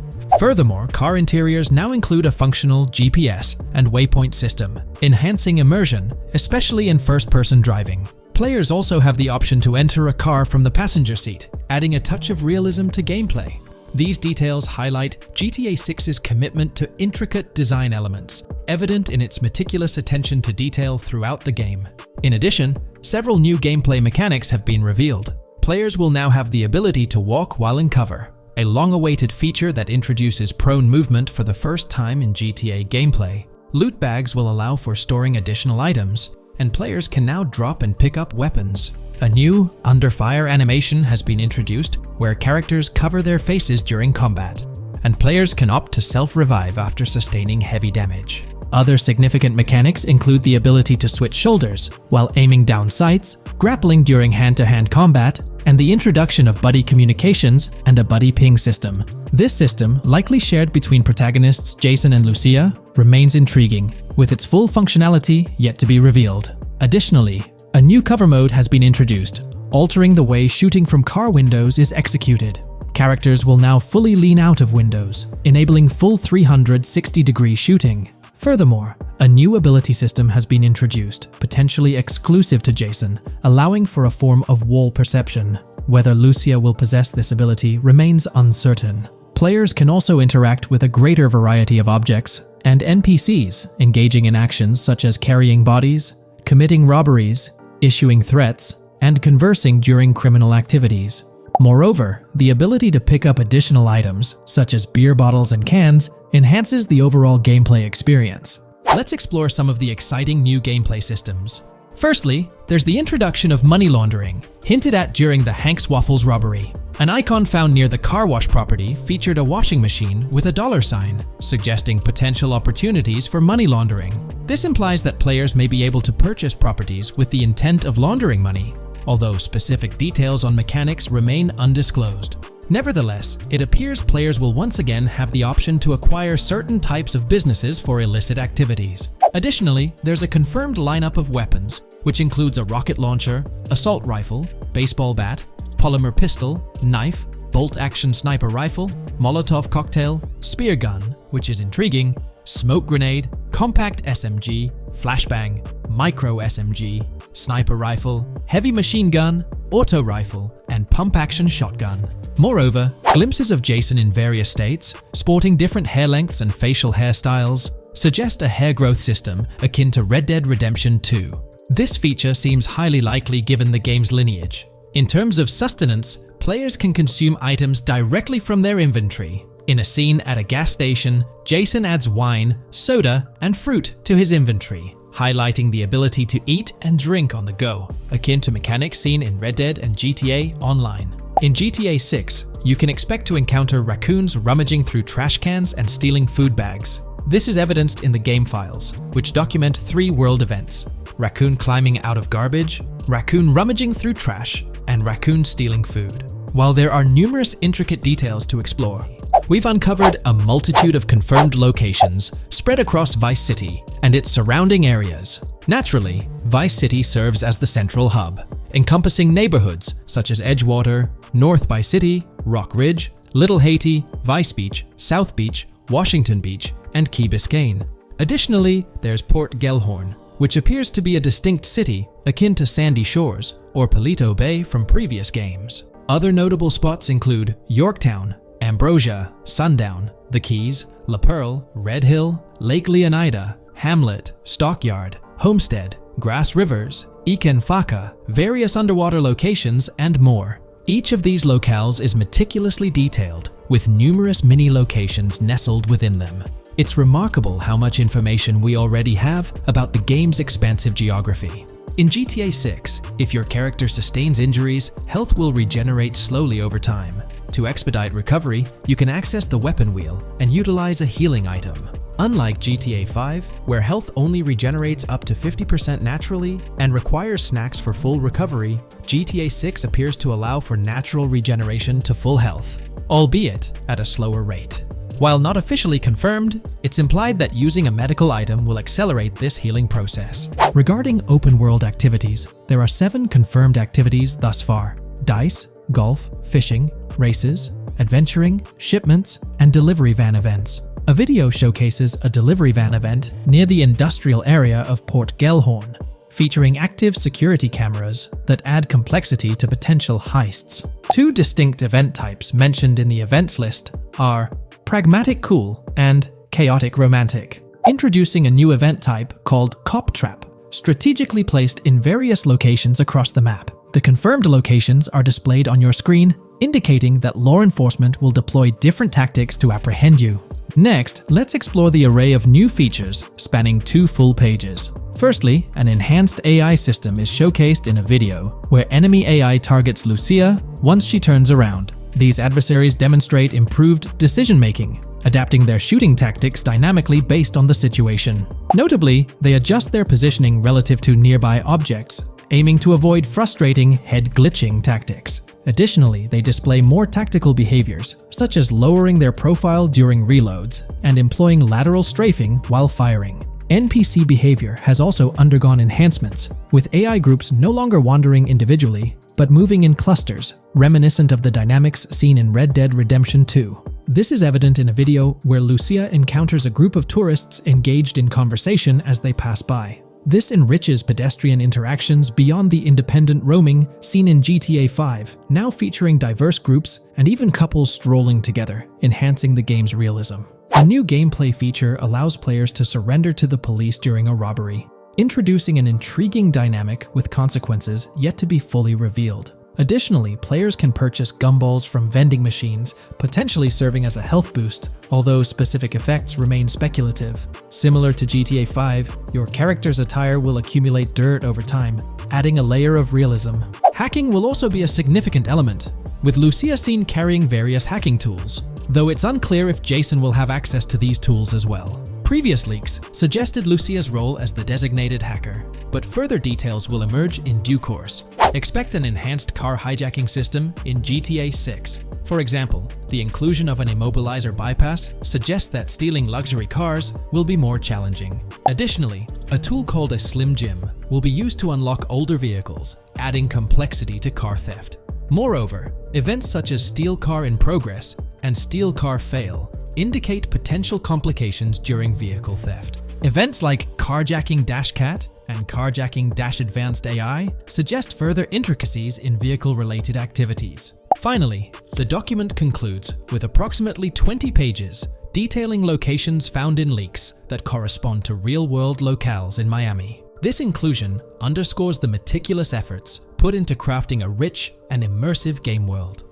Furthermore, car interiors now include a functional GPS and waypoint system, enhancing immersion, especially in first-person driving. Players also have the option to enter a car from the passenger seat, adding a touch of realism to gameplay. These details highlight GTA 6's commitment to intricate design elements, evident in its meticulous attention to detail throughout the game. In addition, several new gameplay mechanics have been revealed. Players will now have the ability to walk while in cover, a long-awaited feature that introduces prone movement for the first time in GTA gameplay. Loot bags will allow for storing additional items, and players can now drop and pick up weapons. A new under fire animation has been introduced where characters cover their faces during combat, and players can opt to self-revive after sustaining heavy damage. Other significant mechanics include the ability to switch shoulders while aiming down sights, grappling during hand-to-hand combat, and the introduction of buddy communications and a buddy ping system. This system, likely shared between protagonists Jason and Lucia, remains intriguing, with its full functionality yet to be revealed. Additionally, a new cover mode has been introduced, altering the way shooting from car windows is executed. Characters will now fully lean out of windows, enabling full 360-degree shooting. Furthermore, a new ability system has been introduced, potentially exclusive to Jason, allowing for a form of wall perception. Whether Lucia will possess this ability remains uncertain. Players can also interact with a greater variety of objects and NPCs, engaging in actions such as carrying bodies, committing robberies, issuing threats, and conversing during criminal activities. Moreover, the ability to pick up additional items, such as beer bottles and cans, enhances the overall gameplay experience. Let's explore some of the exciting new gameplay systems. Firstly, there's the introduction of money laundering, hinted at during the Hank's Waffles robbery. An icon found near the car wash property featured a washing machine with a dollar sign, suggesting potential opportunities for money laundering. This implies that players may be able to purchase properties with the intent of laundering money, although specific details on mechanics remain undisclosed. Nevertheless, it appears players will once again have the option to acquire certain types of businesses for illicit activities. Additionally, there's a confirmed lineup of weapons, which includes a rocket launcher, assault rifle, baseball bat, polymer pistol, knife, bolt-action sniper rifle, Molotov cocktail, spear gun, which is intriguing, smoke grenade, compact SMG, flashbang, micro SMG, sniper rifle, heavy machine gun, auto rifle, and pump-action shotgun. Moreover, glimpses of Jason in various states, sporting different hair lengths and facial hairstyles, suggest a hair growth system akin to Red Dead Redemption 2. This feature seems highly likely given the game's lineage. In terms of sustenance, players can consume items directly from their inventory, In a scene at a gas station, Jason adds wine, soda, and fruit to his inventory, highlighting the ability to eat and drink on the go, akin to mechanics seen in Red Dead and GTA Online. In GTA 6, you can expect to encounter raccoons rummaging through trash cans and stealing food bags. This is evidenced in the game files, which document 3 world events: raccoon climbing out of garbage, raccoon rummaging through trash, and raccoon stealing food. While there are numerous intricate details to explore, we've uncovered a multitude of confirmed locations spread across Vice City and its surrounding areas. Naturally, Vice City serves as the central hub, encompassing neighborhoods such as Edgewater, North Vice City, Rock Ridge, Little Haiti, Vice Beach, South Beach, Washington Beach, and Key Biscayne. Additionally, there's Port Gellhorn, which appears to be a distinct city akin to Sandy Shores or Palito Bay from previous games. Other notable spots include Yorktown, Ambrosia, Sundown, The Keys, La Pearl, Red Hill, Lake Leonida, Hamlet, Stockyard, Homestead, Grass Rivers, Ikenfaka, various underwater locations, and more. Each of these locales is meticulously detailed, with numerous mini locations nestled within them. It's remarkable how much information we already have about the game's expansive geography. In GTA 6, if your character sustains injuries, health will regenerate slowly over time. To expedite recovery, you can access the weapon wheel and utilize a healing item. Unlike GTA 5, where health only regenerates up to 50% naturally and requires snacks for full recovery, GTA 6 appears to allow for natural regeneration to full health, albeit at a slower rate. While not officially confirmed, it's implied that using a medical item will accelerate this healing process. Regarding open-world activities, there are 7 confirmed activities thus far: dice, golf, fishing, races, adventuring, shipments, and delivery van events. A video showcases a delivery van event near the industrial area of Port Gellhorn, featuring active security cameras that add complexity to potential heists. 2 distinct event types mentioned in the events list are Pragmatic Cool and Chaotic Romantic, introducing a new event type called Cop Trap, strategically placed in various locations across the map. The confirmed locations are displayed on your screen, indicating that law enforcement will deploy different tactics to apprehend you. Next, let's explore the array of new features spanning 2 full pages. Firstly, an enhanced AI system is showcased in a video, where enemy AI targets Lucia once she turns around. These adversaries demonstrate improved decision-making, adapting their shooting tactics dynamically based on the situation. Notably, they adjust their positioning relative to nearby objects, aiming to avoid frustrating head-glitching tactics. Additionally, they display more tactical behaviors, such as lowering their profile during reloads and employing lateral strafing while firing. NPC behavior has also undergone enhancements, with AI groups no longer wandering individually, but moving in clusters, reminiscent of the dynamics seen in Red Dead Redemption 2. This is evident in a video where Lucia encounters a group of tourists engaged in conversation as they pass by. This enriches pedestrian interactions beyond the independent roaming seen in GTA 5, now featuring diverse groups and even couples strolling together, enhancing the game's realism. A new gameplay feature allows players to surrender to the police during a robbery, introducing an intriguing dynamic with consequences yet to be fully revealed. Additionally, players can purchase gumballs from vending machines, potentially serving as a health boost, although specific effects remain speculative. Similar to GTA 5, your character's attire will accumulate dirt over time, adding a layer of realism. Hacking will also be a significant element, with Lucia seen carrying various hacking tools, though it's unclear if Jason will have access to these tools as well. Previous leaks suggested Lucia's role as the designated hacker, but further details will emerge in due course. Expect an enhanced car hijacking system in GTA 6. For example, the inclusion of an immobilizer bypass suggests that stealing luxury cars will be more challenging. Additionally, a tool called a Slim Jim will be used to unlock older vehicles, adding complexity to car theft. Moreover, events such as Steal Car in Progress and Steal Car Fail indicate potential complications during vehicle theft. Events like Carjacking Cat and Carjacking Advanced AI suggest further intricacies in vehicle-related activities. Finally, the document concludes with approximately 20 pages detailing locations found in leaks that correspond to real-world locales in Miami. This inclusion underscores the meticulous efforts put into crafting a rich and immersive game world.